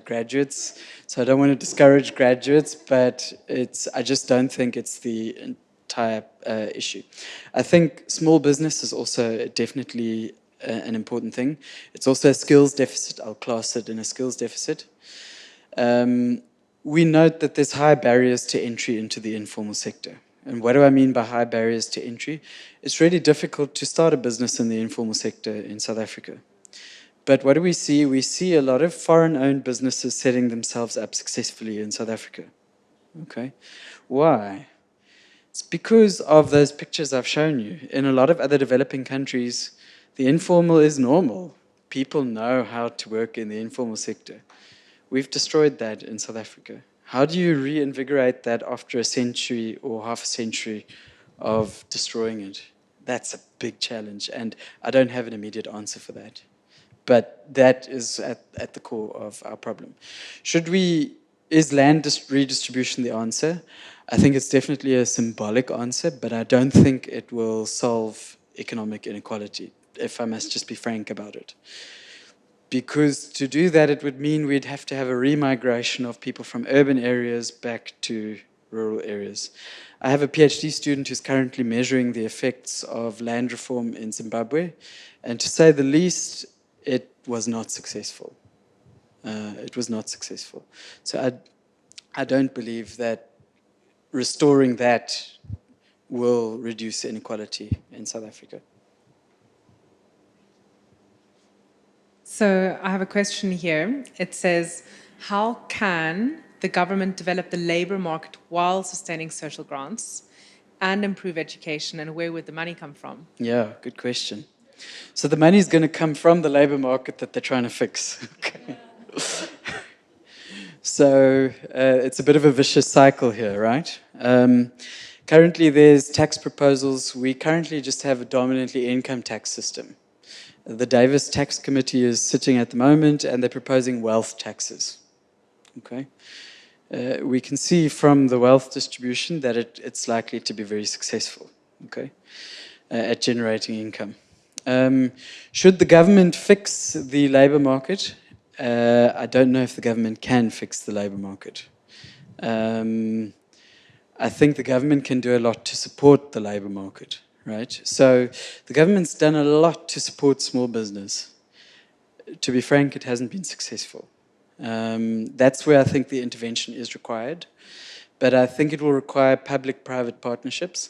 graduates, so I don't want to discourage graduates, but I just don't think it's the entire issue. I think small business is also definitely an important thing. It's also a skills deficit. I'll class it in a skills deficit. We note that there's high barriers to entry into the informal sector. And what do I mean by high barriers to entry? It's really difficult to start a business in the informal sector in South Africa. But what do we see? We see a lot of foreign-owned businesses setting themselves up successfully in South Africa. Okay. Why? It's because of those pictures I've shown you. In a lot of other developing countries, the informal is normal. People know how to work in the informal sector. We've destroyed that in South Africa. How do you reinvigorate that after a century or half a century of destroying it? That's a big challenge, and I don't have an immediate answer for that. But that is at the core of our problem. Is land redistribution the answer? I think it's definitely a symbolic answer, but I don't think it will solve economic inequality, if I must just be frank about it. Because to do that, it would mean we'd have to have a remigration of people from urban areas back to rural areas. I have a PhD student who's currently measuring the effects of land reform in Zimbabwe, and to say the least, it was not successful. It was not successful. So I don't believe that restoring that will reduce inequality in South Africa. So I have a question here. It says, how can the government develop the labor market while sustaining social grants and improve education, and where would the money come from? Yeah, good question. So the money is going to come from the labor market that they're trying to fix. Okay. So it's a bit of a vicious cycle here, right? Currently, there's tax proposals. We currently just have a dominantly income tax system. The Davis Tax Committee is sitting at the moment, and they're proposing wealth taxes. Okay. We can see from the wealth distribution that it's likely to be very successful. Okay, at generating income. Should the government fix the labor market? I don't know if the government can fix the labor market. I think the government can do a lot to support the labor market, right? So the government's done a lot to support small business. To be frank, it hasn't been successful. That's where I think the intervention is required. But I think it will require public-private partnerships.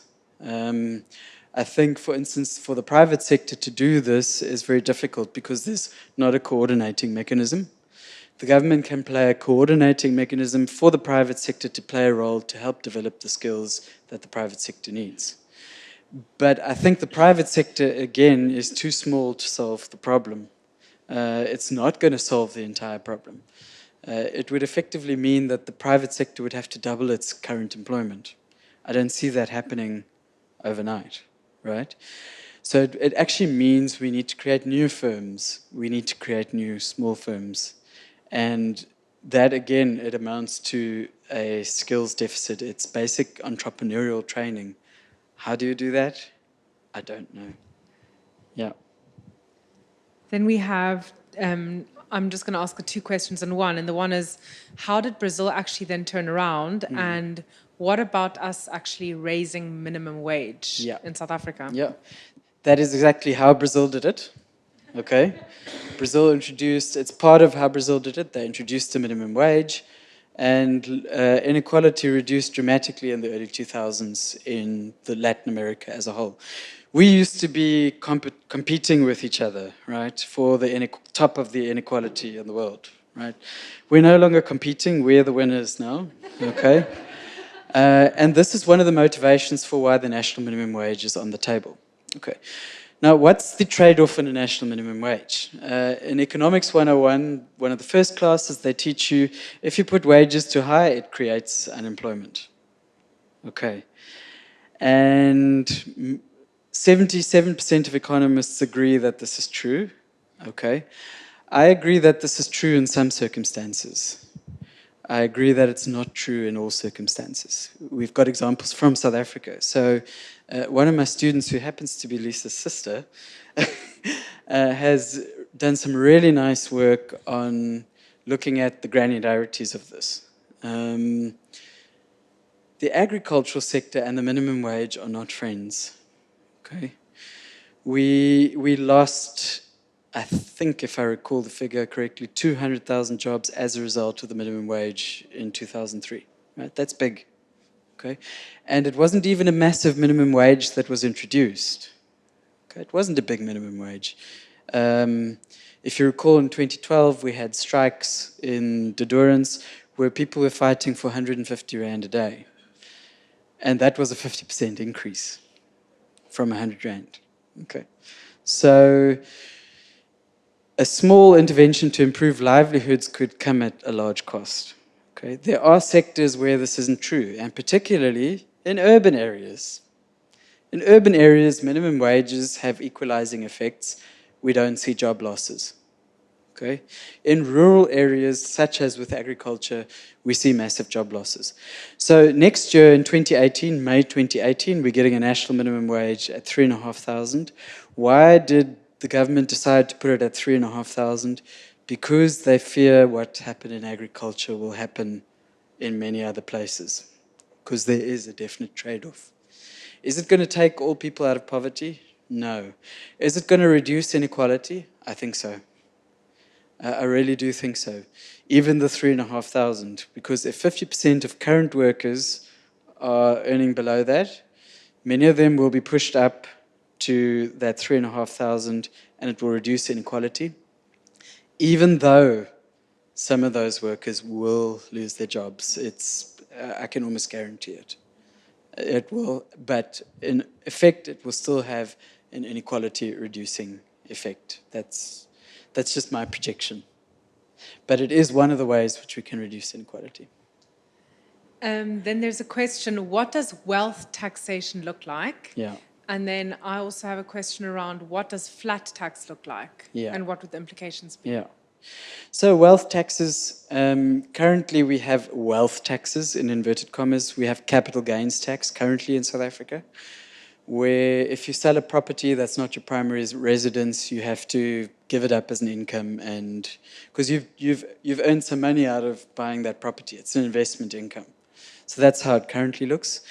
I think, for instance, for the private sector to do this is very difficult because there's not a coordinating mechanism. The government can play a coordinating mechanism for the private sector to play a role to help develop the skills that the private sector needs. But I think the private sector, again, is too small to solve the problem. It's not going to solve the entire problem. It would effectively mean that the private sector would have to double its current employment. I don't see that happening overnight, right? So it actually means we need to create new firms. We need to create new small firms. And that, again, it amounts to a skills deficit. It's basic entrepreneurial training. How do you do that? I don't know. Yeah. Then we have, I'm just going to ask the two questions in one. And the one is, how did Brazil actually then turn around? And what about us actually raising minimum wage in South Africa? Yeah, that is exactly how Brazil did it. Okay. Brazil introduced, it's part of how Brazil did it. They introduced the minimum wage, and inequality reduced dramatically in the early 2000s in Latin America as a whole. We used to be competing with each other, right, for the top of the inequality in the world, right? We're no longer competing, we're the winners now, okay? And this is one of the motivations for why the national minimum wage is on the table. Okay. Now, what's the trade-off in a national minimum wage? In Economics 101, one of the first classes, they teach you, if you put wages too high, it creates unemployment. Okay. And 77% of economists agree that this is true. Okay. I agree that this is true in some circumstances. I agree that it's not true in all circumstances. We've got examples from South Africa. So one of my students, who happens to be Lisa's sister, has done some really nice work on looking at the granularities of this. The agricultural sector and the minimum wage are not friends. Okay. we lost, I think if I recall the figure correctly, 200,000 jobs as a result of the minimum wage in 2003. Right? That's big. Okay? And it wasn't even a massive minimum wage that was introduced. Okay? It wasn't a big minimum wage. If you recall, in 2012, we had strikes in Durance where people were fighting for 150 Rand a day. And that was a 50% increase from 100 Rand. Okay. So a small intervention to improve livelihoods could come at a large cost. Okay. There are sectors where this isn't true, and particularly in urban areas. In urban areas, minimum wages have equalizing effects. We don't see job losses. Okay? In rural areas, such as with agriculture, we see massive job losses. So next year in 2018, May 2018, we're getting a national minimum wage at 3,500. Why did the government decide to put it at 3,500? Because they fear what happened in agriculture will happen in many other places. Because there is a definite trade-off. Is it going to take all people out of poverty? No. Is it going to reduce inequality? I think so. I really do think so. Even the 3,500, because if 50% of current workers are earning below that, many of them will be pushed up to that 3,500, and it will reduce inequality, even though some of those workers will lose their jobs. I can almost guarantee it. It will, but in effect, it will still have an inequality reducing effect. That's just my projection. But it is one of the ways which we can reduce inequality. Then there's a question, what does wealth taxation look like? Yeah. And then I also have a question around what does flat tax look like? Yeah. And what would the implications be? Yeah. So wealth taxes, currently we have wealth taxes in inverted commas. We have capital gains tax currently in South Africa, where if you sell a property that's not your primary residence, you have to give it up as an income, and because you've earned some money out of buying that property. It's an investment income. So that's how it currently looks.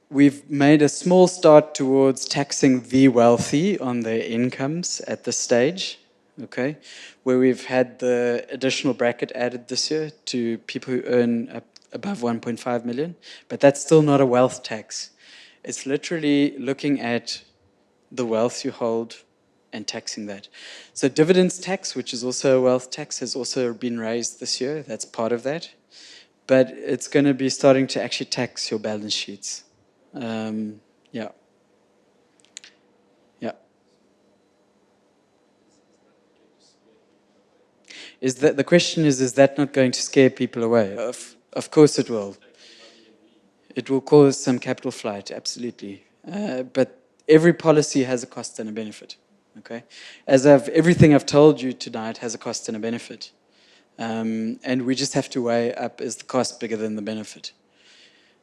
We've made a small start towards taxing the wealthy on their incomes at this stage, okay, where we've had the additional bracket added this year to people who earn above 1.5 million, but that's still not a wealth tax. It's literally looking at the wealth you hold and taxing that. So dividends tax, which is also a wealth tax, has also been raised this year. That's part of that. But it's going to be starting to actually tax your balance sheets. Yeah. Yeah. Is that the question is that not going to scare people away? Of course it will. It will cause some capital flight, absolutely. But every policy has a cost and a benefit. Okay? Everything I've told you tonight has a cost and a benefit. And we just have to weigh up, is the cost bigger than the benefit?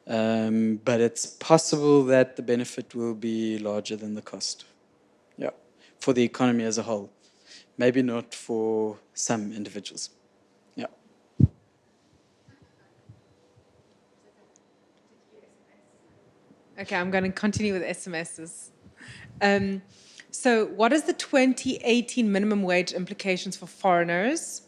But it's possible that the benefit will be larger than the cost. Yeah, for the economy as a whole. Maybe not for some individuals. Yeah. Okay, I'm going to continue with SMSs. So what is the 2018 minimum wage implications for foreigners?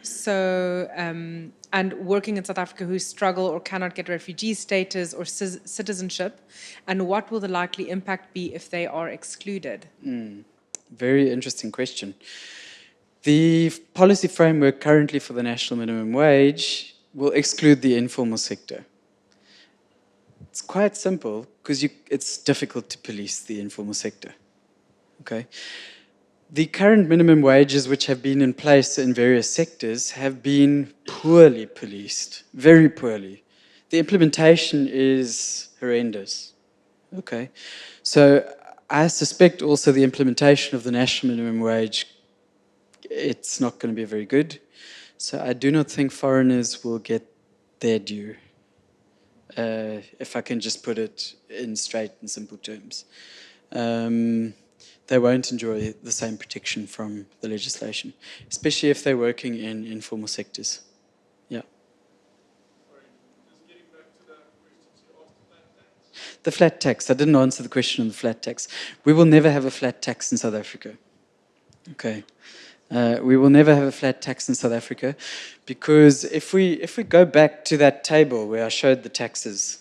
So, and working in South Africa who struggle or cannot get refugee status or citizenship, and what will the likely impact be if they are excluded? Very interesting question. The policy framework currently for the national minimum wage will exclude the informal sector. It's quite simple because it's difficult to police the informal sector. Okay. The current minimum wages which have been in place in various sectors have been poorly policed, very poorly. The implementation is horrendous. Okay. So I suspect also the implementation of the national minimum wage, it's not going to be very good. So I do not think foreigners will get their due, if I can just put it in straight and simple terms. They won't enjoy the same protection from the legislation, especially if they're working in informal sectors. Yeah. The flat tax. I didn't answer the question on the flat tax. We will never have a flat tax in South Africa. Okay. We will never have a flat tax in South Africa because if we go back to that table where I showed the taxes,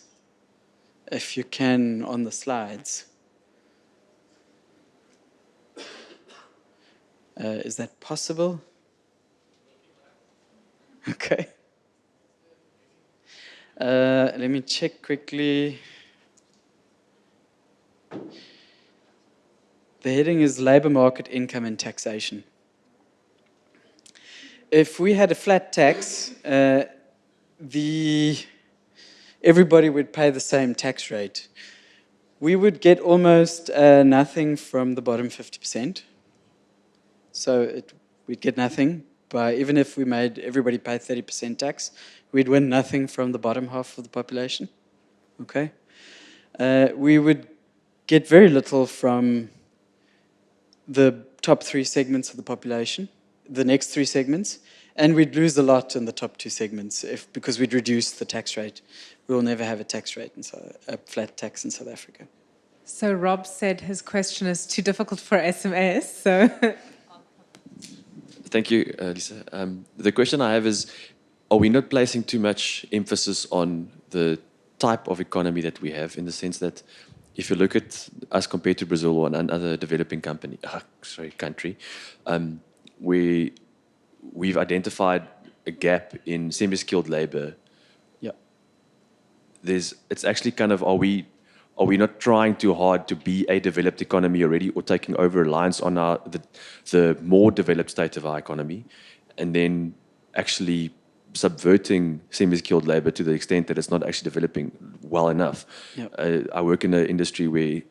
if you can on the slides, is that possible? Okay. Let me check quickly. The heading is Labour Market Income and Taxation. If we had a flat tax, everybody would pay the same tax rate. We would get almost nothing from the bottom 50%. So we'd get nothing. Even if we made everybody pay 30% tax, we'd win nothing from the bottom half of the population. Okay? We would get very little from the top 3 segments of the population, the next 3 segments, and we'd lose a lot in the top 2 segments because we'd reduce the tax rate. We will never have a tax rate, a flat tax in South Africa. So Rob said his question is too difficult for SMS, so... Thank you, Lisa. The question I have is, are we not placing too much emphasis on the type of economy that we have, in the sense that if you look at us compared to Brazil or another developing country, we've identified a gap in semi-skilled labor. Yeah. It's actually kind of, are we not trying too hard to be a developed economy already, or taking over reliance on the more developed state of our economy, and then actually subverting semi-skilled labor to the extent that it's not actually developing well enough? Yeah. I work in an industry where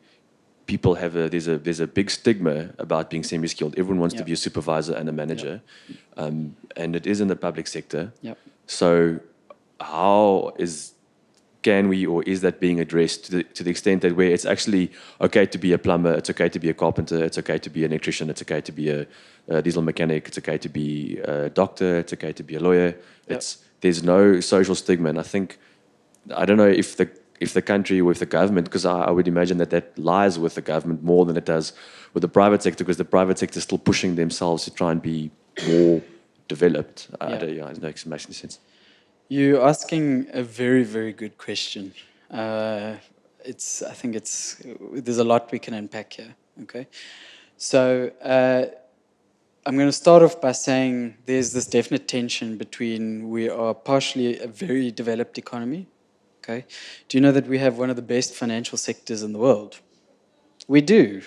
people there's a big stigma about being semi-skilled. Everyone wants to be a supervisor and a manager, and it is in the public sector. Yeah. So can we, or is that being addressed to the extent that where it's actually okay to be a plumber, it's okay to be a carpenter, it's okay to be an electrician, it's okay to be a diesel mechanic, it's okay to be a doctor, it's okay to be a lawyer. Yep. There's no social stigma, and I don't know if the country or if the government, because I would imagine that lies with the government more than it does with the private sector, because the private sector is still pushing themselves to try and be more developed. I don't know if it makes any sense. You're asking a very, very good question. I think there's a lot we can unpack here. Okay, so I'm going to start off by saying there's this definite tension between we are partially a very developed economy. Okay, do you know that we have one of the best financial sectors in the world? We do.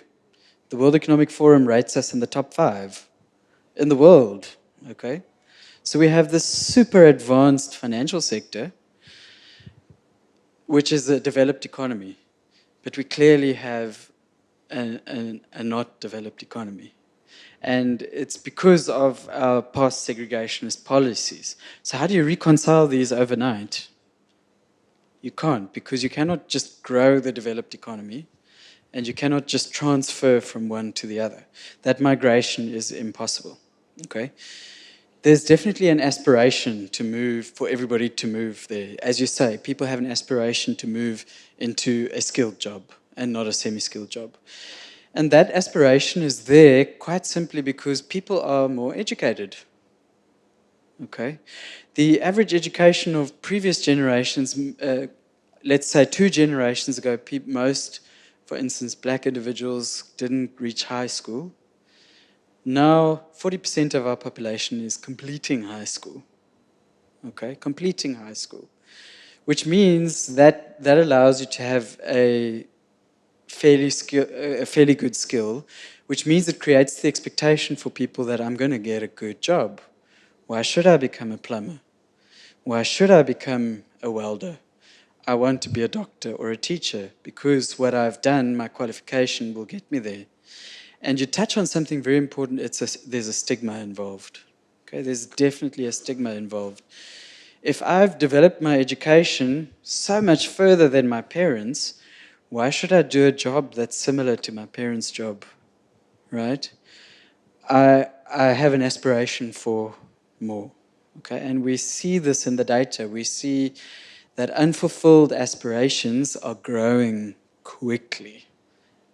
The World Economic Forum rates us in the top 5 in the world. Okay. So we have this super advanced financial sector, which is a developed economy, but we clearly have a not developed economy. And it's because of our past segregationist policies. So how do you reconcile these overnight? You can't, because you cannot just grow the developed economy, and you cannot just transfer from one to the other. That migration is impossible. Okay? There's definitely an aspiration for everybody to move there. As you say, people have an aspiration to move into a skilled job and not a semi-skilled job. And that aspiration is there quite simply because people are more educated. Okay? The average education of previous generations, let's say 2 generations ago, most, for instance, black individuals didn't reach high school. Now, 40% of our population is completing high school. Okay, completing high school. Which means that allows you to have a fairly good skill, which means it creates the expectation for people that I'm going to get a good job. Why should I become a plumber? Why should I become a welder? I want to be a doctor or a teacher because what I've done, my qualification, will get me there. And you touch on something very important. There's a stigma involved. Okay, there's definitely a stigma involved. If I've developed my education so much further than my parents, why should I do a job that's similar to my parents' job? Right? I have an aspiration for more. Okay, and we see this in the data. We see that unfulfilled aspirations are growing quickly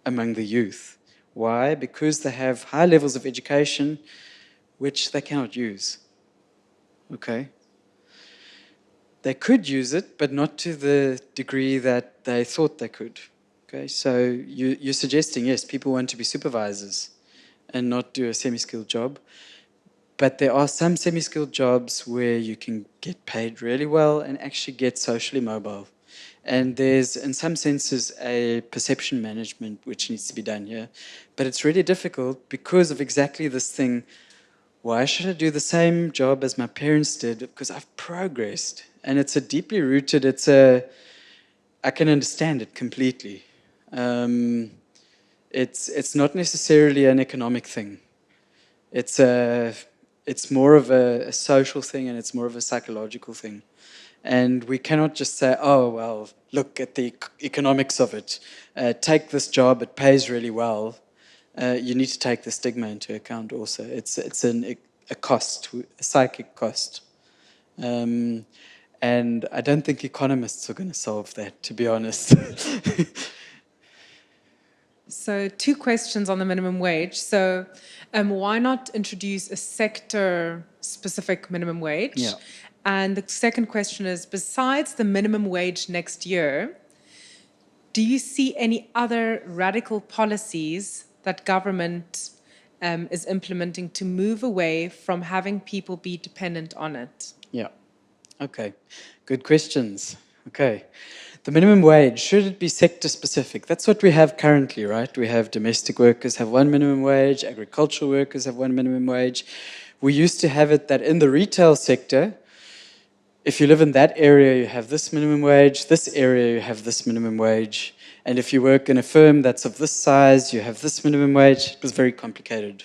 among the youth. Why? Because they have high levels of education which they cannot use. Okay? They could use it, but not to the degree that they thought they could. Okay, so you're suggesting, yes, people want to be supervisors and not do a semi-skilled job. But there are some semi-skilled jobs where you can get paid really well and actually get socially mobile. And there's, in some senses, a perception management which needs to be done here. But it's really difficult because of exactly this thing. Why should I do the same job as my parents did? Because I've progressed. And it's a deeply rooted, I can understand it completely. It's not necessarily an economic thing. It's more of a social thing, and it's more of a psychological thing. And we cannot just say, oh, well, look at the economics of it. Take this job, it pays really well. You need to take the stigma into account also. It's a cost, a psychic cost. And I don't think economists are going to solve that, to be honest. So 2 questions on the minimum wage. So why not introduce a sector-specific minimum wage? Yeah. And the second question is, besides the minimum wage next year, do you see any other radical policies that government is implementing to move away from having people be dependent on it? Yeah. Okay. Good questions. Okay. The minimum wage, should it be sector specific? That's what we have currently, right? We have domestic workers have one minimum wage, agricultural workers have one minimum wage. We used to have it that in the retail sector, if you live in that area, you have this minimum wage, this area, you have this minimum wage. And if you work in a firm that's of this size, you have this minimum wage. It was very complicated.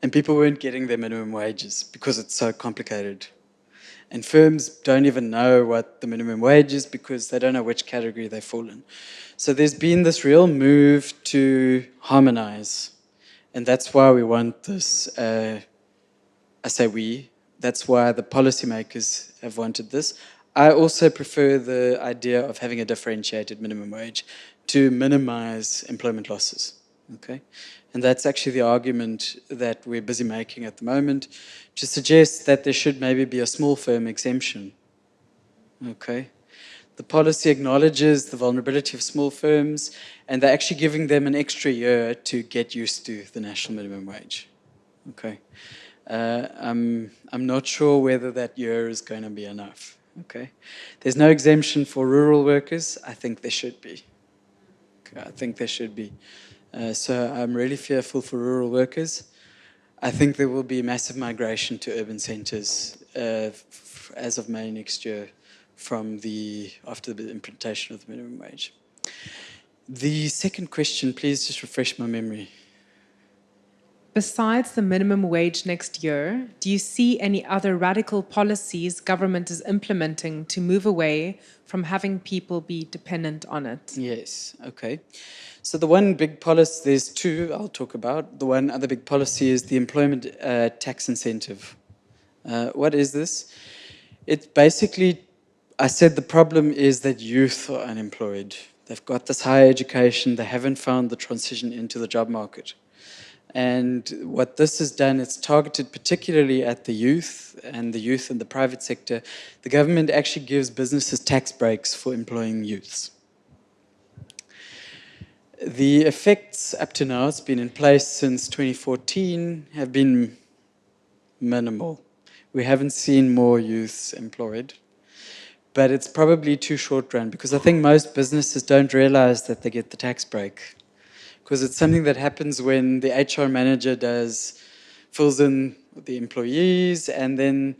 And people weren't getting their minimum wages because it's so complicated. And firms don't even know what the minimum wage is because they don't know which category they fall in. So there's been this real move to harmonize. And that's why we want this, I say we, that's why the policymakers have wanted this. I also prefer the idea of having a differentiated minimum wage to minimize employment losses. Okay? And that's actually the argument that we're busy making at the moment, to suggest that there should maybe be a small firm exemption. Okay? The policy acknowledges the vulnerability of small firms, and they're actually giving them an extra year to get used to the national minimum wage. Okay? I'm not sure whether that year is going to be enough. Okay? There's no exemption for rural workers. I think there should be. Okay, I think there should be. So I'm really fearful for rural workers. I think there will be massive migration to urban centres as of May next year after the implementation of the minimum wage. The second question, please just refresh my memory. Besides the minimum wage next year, do you see any other radical policies government is implementing to move away from having people be dependent on it? Yes, okay. So the one big policy, there's 2 I'll talk about. The one other big policy is the employment tax incentive. What is this? It basically, I said the problem is that youth are unemployed. They've got this higher education, they haven't found the transition into the job market. And what this has done, it's targeted particularly at the youth and the youth in the private sector. The government actually gives businesses tax breaks for employing youths. The effects up to now, it's been in place since 2014, have been minimal. We haven't seen more youths employed. But it's probably too short run because I think most businesses don't realize that they get the tax break. Because it's something that happens when the HR manager fills in the employees, and then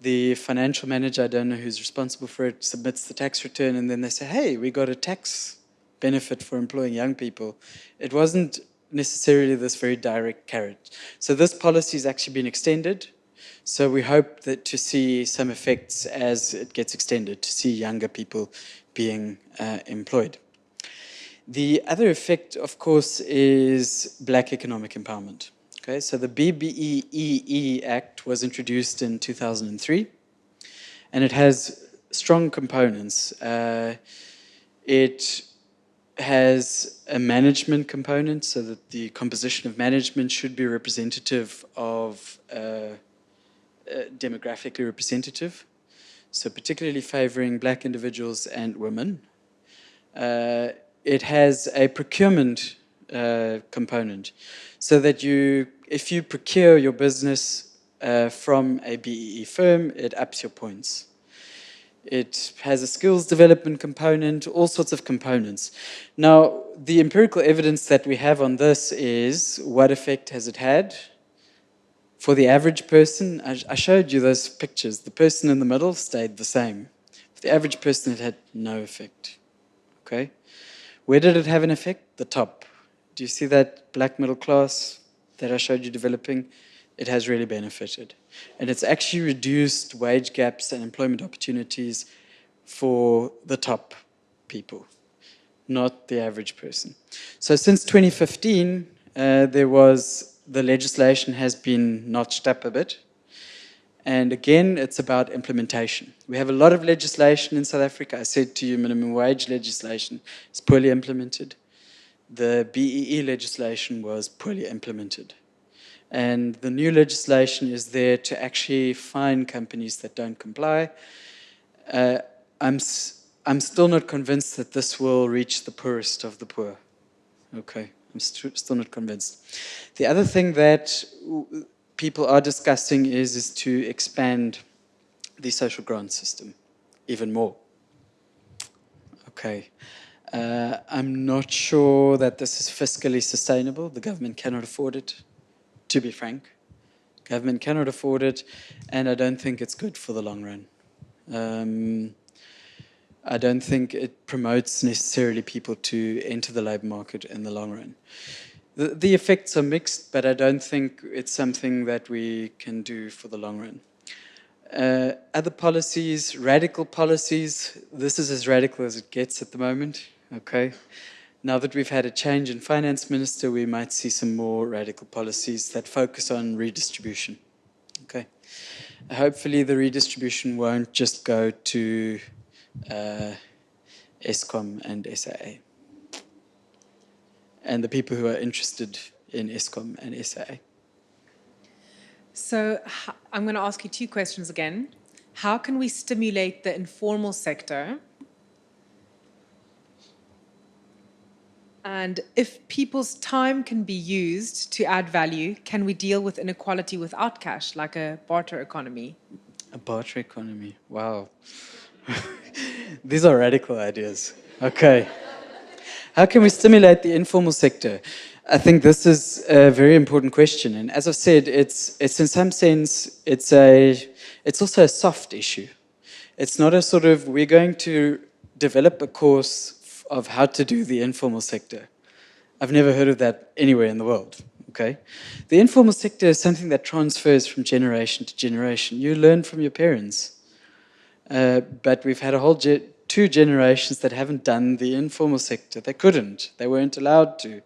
the financial manager, I don't know who's responsible for it, submits the tax return, and then they say, hey, we got a tax benefit for employing young people. It wasn't necessarily this very direct carrot. So this policy has actually been extended. So we hope that to see some effects as it gets extended, to see younger people being employed. The other effect, of course, is black economic empowerment. Okay, so the BBEE Act was introduced in 2003, and it has strong components. It has a management component, so that the composition of management should be representative of demographically representative, so particularly favoring black individuals and women. It has a procurement component, so that if you procure your business from a BEE firm, it ups your points. It has a skills development component, all sorts of components. Now, the empirical evidence that we have on this is, what effect has it had? For the average person, I showed you those pictures. The person in the middle stayed the same. For the average person, it had no effect. Okay? Where did it have an effect? The top. Do you see that black middle class that I showed you developing? It has really benefited. And it's actually reduced wage gaps and employment opportunities for the top people, not the average person. So since 2015, the legislation has been notched up a bit. And again, it's about implementation. We have a lot of legislation in South Africa. I said to you, minimum wage legislation is poorly implemented. The BEE legislation was poorly implemented. And the new legislation is there to actually fine companies that don't comply. I'm still not convinced that this will reach the poorest of the poor. Okay, I'm still not convinced. The other thing that people are discussing is to expand the social grant system even more. Okay. I'm not sure that this is fiscally sustainable. The government cannot afford it, to be frank. Government cannot afford it, and I don't think it's good for the long run. I don't think it promotes necessarily people to enter the labour market in the long run. The effects are mixed, but I don't think it's something that we can do for the long run. Other policies, radical policies, this is as radical as it gets at the moment, okay? Now that we've had a change in finance minister, we might see some more radical policies that focus on redistribution, okay? Hopefully the redistribution won't just go to Eskom and SAA, and the people who are interested in Eskom and SAA. So I'm going to ask you two questions again. How can we stimulate the informal sector? And if people's time can be used to add value, can we deal with inequality without cash, like a barter economy? A barter economy, wow. These are radical ideas. Okay. How can we stimulate the informal sector? I think this is a very important question. And as I've said, it's in some sense, it's also a soft issue. It's not a sort of, we're going to develop a course of how to do the informal sector. I've never heard of that anywhere in the world. Okay? The informal sector is something that transfers from generation to generation. You learn from your parents. But we've had a whole two generations that haven't done the informal sector. They couldn't. They weren't allowed to.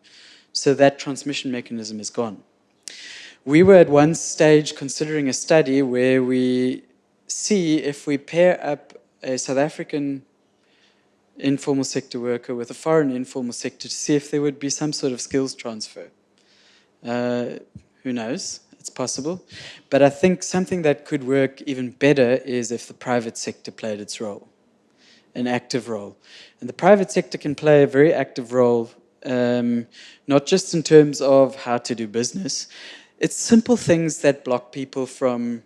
So that transmission mechanism is gone. We were at one stage considering a study where we see if we pair up a South African informal sector worker with a foreign informal sector to see if there would be some sort of skills transfer. Who knows? It's possible. But I think something that could work even better is if the private sector played its role, an active role. And the private sector can play a very active role, not just in terms of how to do business. It's simple things that block people from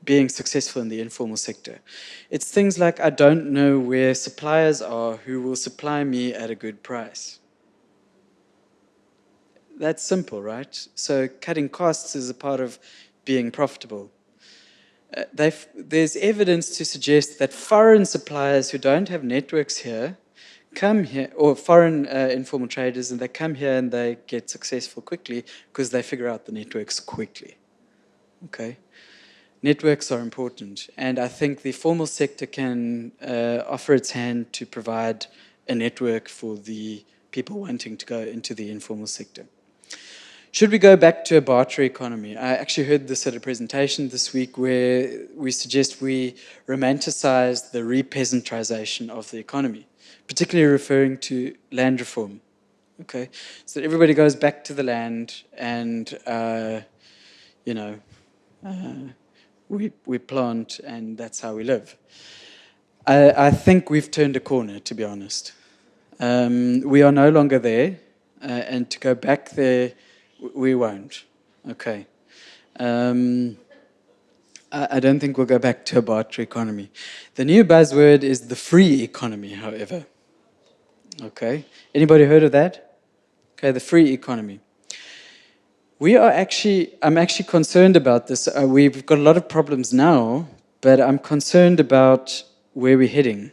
being successful in the informal sector. It's things like, I don't know where suppliers are who will supply me at a good price. That's simple, right? So cutting costs is a part of being profitable. There's evidence to suggest that foreign suppliers who don't have networks here come here, or foreign informal traders, and they come here and they get successful quickly because they figure out the networks quickly. Okay? Networks are important, and I think the formal sector can offer its hand to provide a network for the people wanting to go into the informal sector. Should we go back to a barter economy? I actually heard this at a presentation this week where we suggest we romanticize the re-peasantization of the economy, particularly referring to land reform. Okay, so that everybody goes back to the land and, you know, we plant and that's how we live. I think we've turned a corner, to be honest. We are no longer there, and to go back there, we won't. Okay. I don't think we'll go back to a barter economy. The new buzzword is the free economy, however. Okay. Anybody heard of that? Okay, the free economy. I'm actually concerned about this. We've got a lot of problems now, but I'm concerned about where we're heading.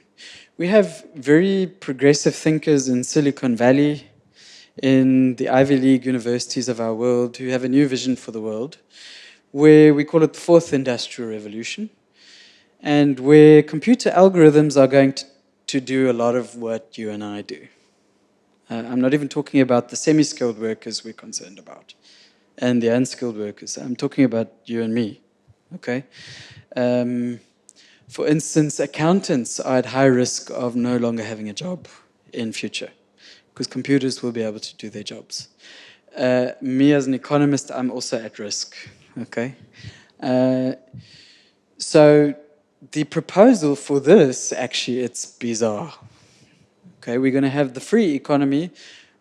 We have very progressive thinkers in Silicon Valley, in the Ivy League universities of our world, who have a new vision for the world, where we call it the fourth industrial revolution, and where computer algorithms are going to do a lot of what you and I do. I'm not even talking about the semi-skilled workers we're concerned about, and the unskilled workers. I'm talking about you and me, okay? For instance, accountants are at high risk of no longer having a job in future, because computers will be able to do their jobs. Me as an economist, I'm also at risk, okay? So the proposal for this, actually, it's bizarre. Okay, we're going to have the free economy.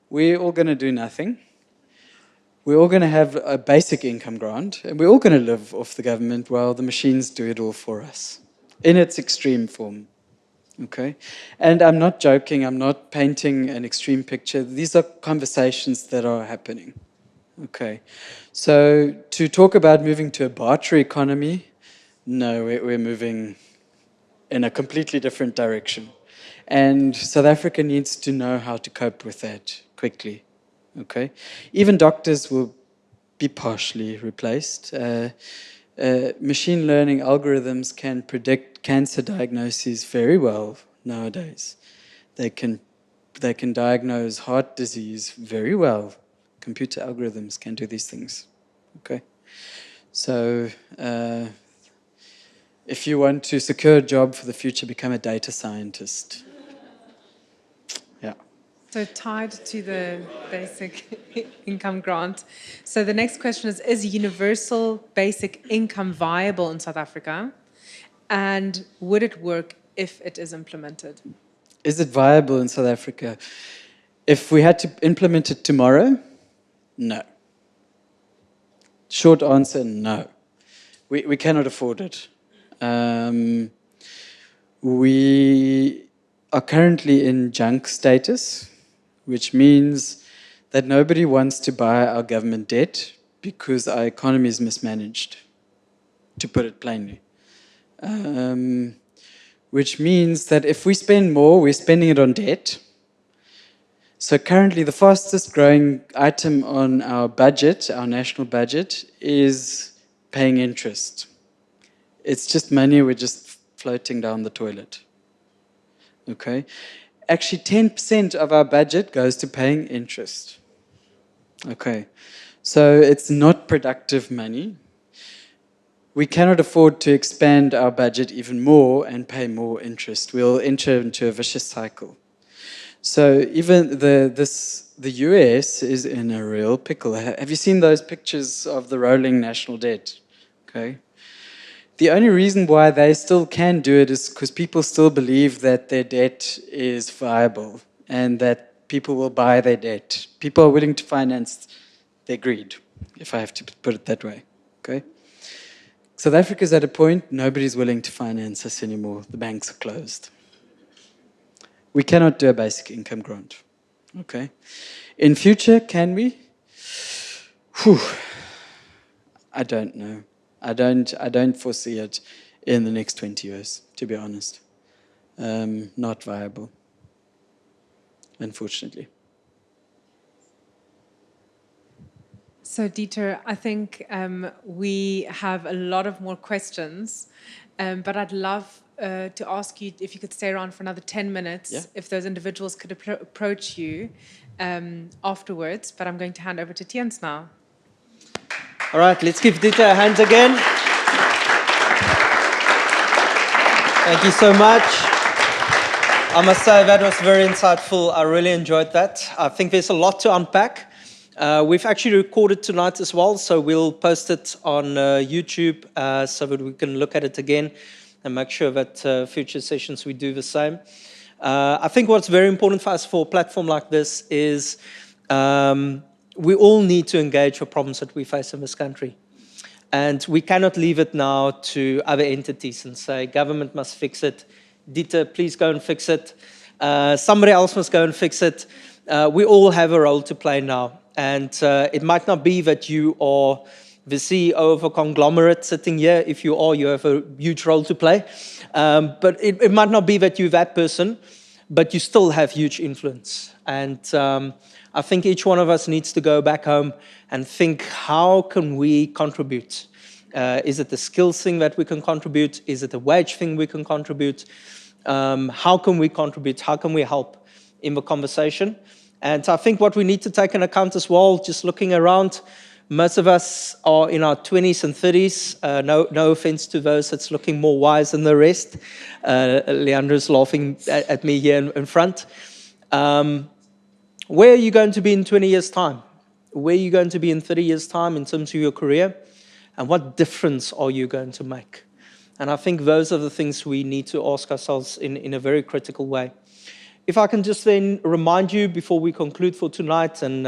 We're all going to do nothing. We're all going to have a basic income grant, and we're all going to live off the government while the machines do it all for us, in its extreme form. Okay? And I'm not joking, I'm not painting an extreme picture. These are conversations that are happening. Okay. So to talk about moving to a barter economy, no, we're moving in a completely different direction. And South Africa needs to know how to cope with that quickly. Okay? Even doctors will be partially replaced. Machine learning algorithms can predict cancer diagnoses very well nowadays. They can diagnose heart disease very well. Computer algorithms can do these things. Okay? So if you want to secure a job for the future, become a data scientist. Yeah. So tied to the basic income grant. So the next question is universal basic income viable in South Africa? And would it work if it is implemented? Is it viable in South Africa? If we had to implement it tomorrow, no. Short answer, no. We cannot afford it. We are currently in junk status, which means that nobody wants to buy our government debt because our economy is mismanaged, to put it plainly. Which means that if we spend more, we're spending it on debt. So currently the fastest growing item on our budget, our national budget, is paying interest. It's just money we're just floating down the toilet. Okay? Actually, 10% of our budget goes to paying interest. Okay. So it's not productive money. We cannot afford to expand our budget even more and pay more interest. We'll enter into a vicious cycle. So even the US is in a real pickle. Have you seen those pictures of the rolling national debt? Okay. The only reason why they still can do it is because people still believe that their debt is viable and that people will buy their debt. People are willing to finance their greed, if I have to put it that way. Okay. South Africa's at a point nobody's willing to finance us anymore. The banks are closed. We cannot do a basic income grant. Okay. In future, can we? Whew. I don't know. I don't foresee it in the next 20 years, to be honest. Not viable, unfortunately. So Dieter, I think we have a lot of more questions, but I'd love to ask you if you could stay around for another 10 minutes, Yeah. if those individuals could approach you afterwards, but I'm going to hand over to Tiens now. All right, let's give Dieter a hand again. Thank you so much. I must say that was very insightful. I really enjoyed that. I think there's a lot to unpack. We've actually recorded tonight as well, so we'll post it on YouTube so that we can look at it again and make sure that future sessions we do the same. I think what's very important for us for a platform like this is we all need to engage with problems that we face in this country. And we cannot leave it now to other entities and say, government must fix it. Dieter, please go and fix it. Somebody else must go and fix it. We all have a role to play now. And it might not be that you are the CEO of a conglomerate sitting here. If you are, you have a huge role to play. But it might not be that you're that person, but you still have huge influence. And I think each one of us needs to go back home and think, how can we contribute? Is it the skills thing that we can contribute? Is it a wage thing we can contribute? How can we contribute? How can we help in the conversation? And I think what we need to take into account as well, just looking around, most of us are in our 20s and 30s. No offense to those that's looking more wise than the rest. Leandra's laughing at me here in front. Where are you going to be in 20 years' time? Where are you going to be in 30 years' time in terms of your career? And what difference are you going to make? And I think those are the things we need to ask ourselves in a very critical way. If I can just then remind you before we conclude for tonight and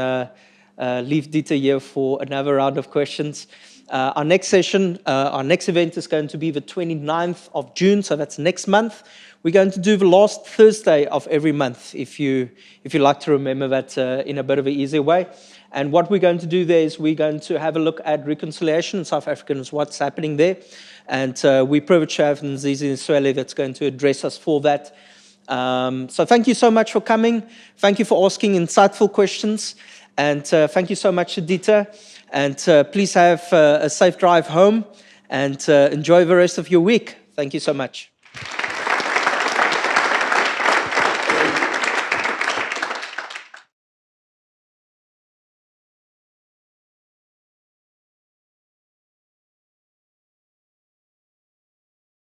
leave Dieter here for another round of questions. Our next session, our next event is going to be the 29th of June, so that's next month. We're going to do the last Thursday of every month, if you like to remember that in a bit of an easier way. And what we're going to do there is we're going to have a look at reconciliation in South Africa and what's happening there. And we're privileged to have Nzizi Nswele that's going to address us for that. So thank you so much for coming. Thank you for asking insightful questions. And thank you so much to Dieter. And please have a safe drive home and enjoy the rest of your week. Thank you so much.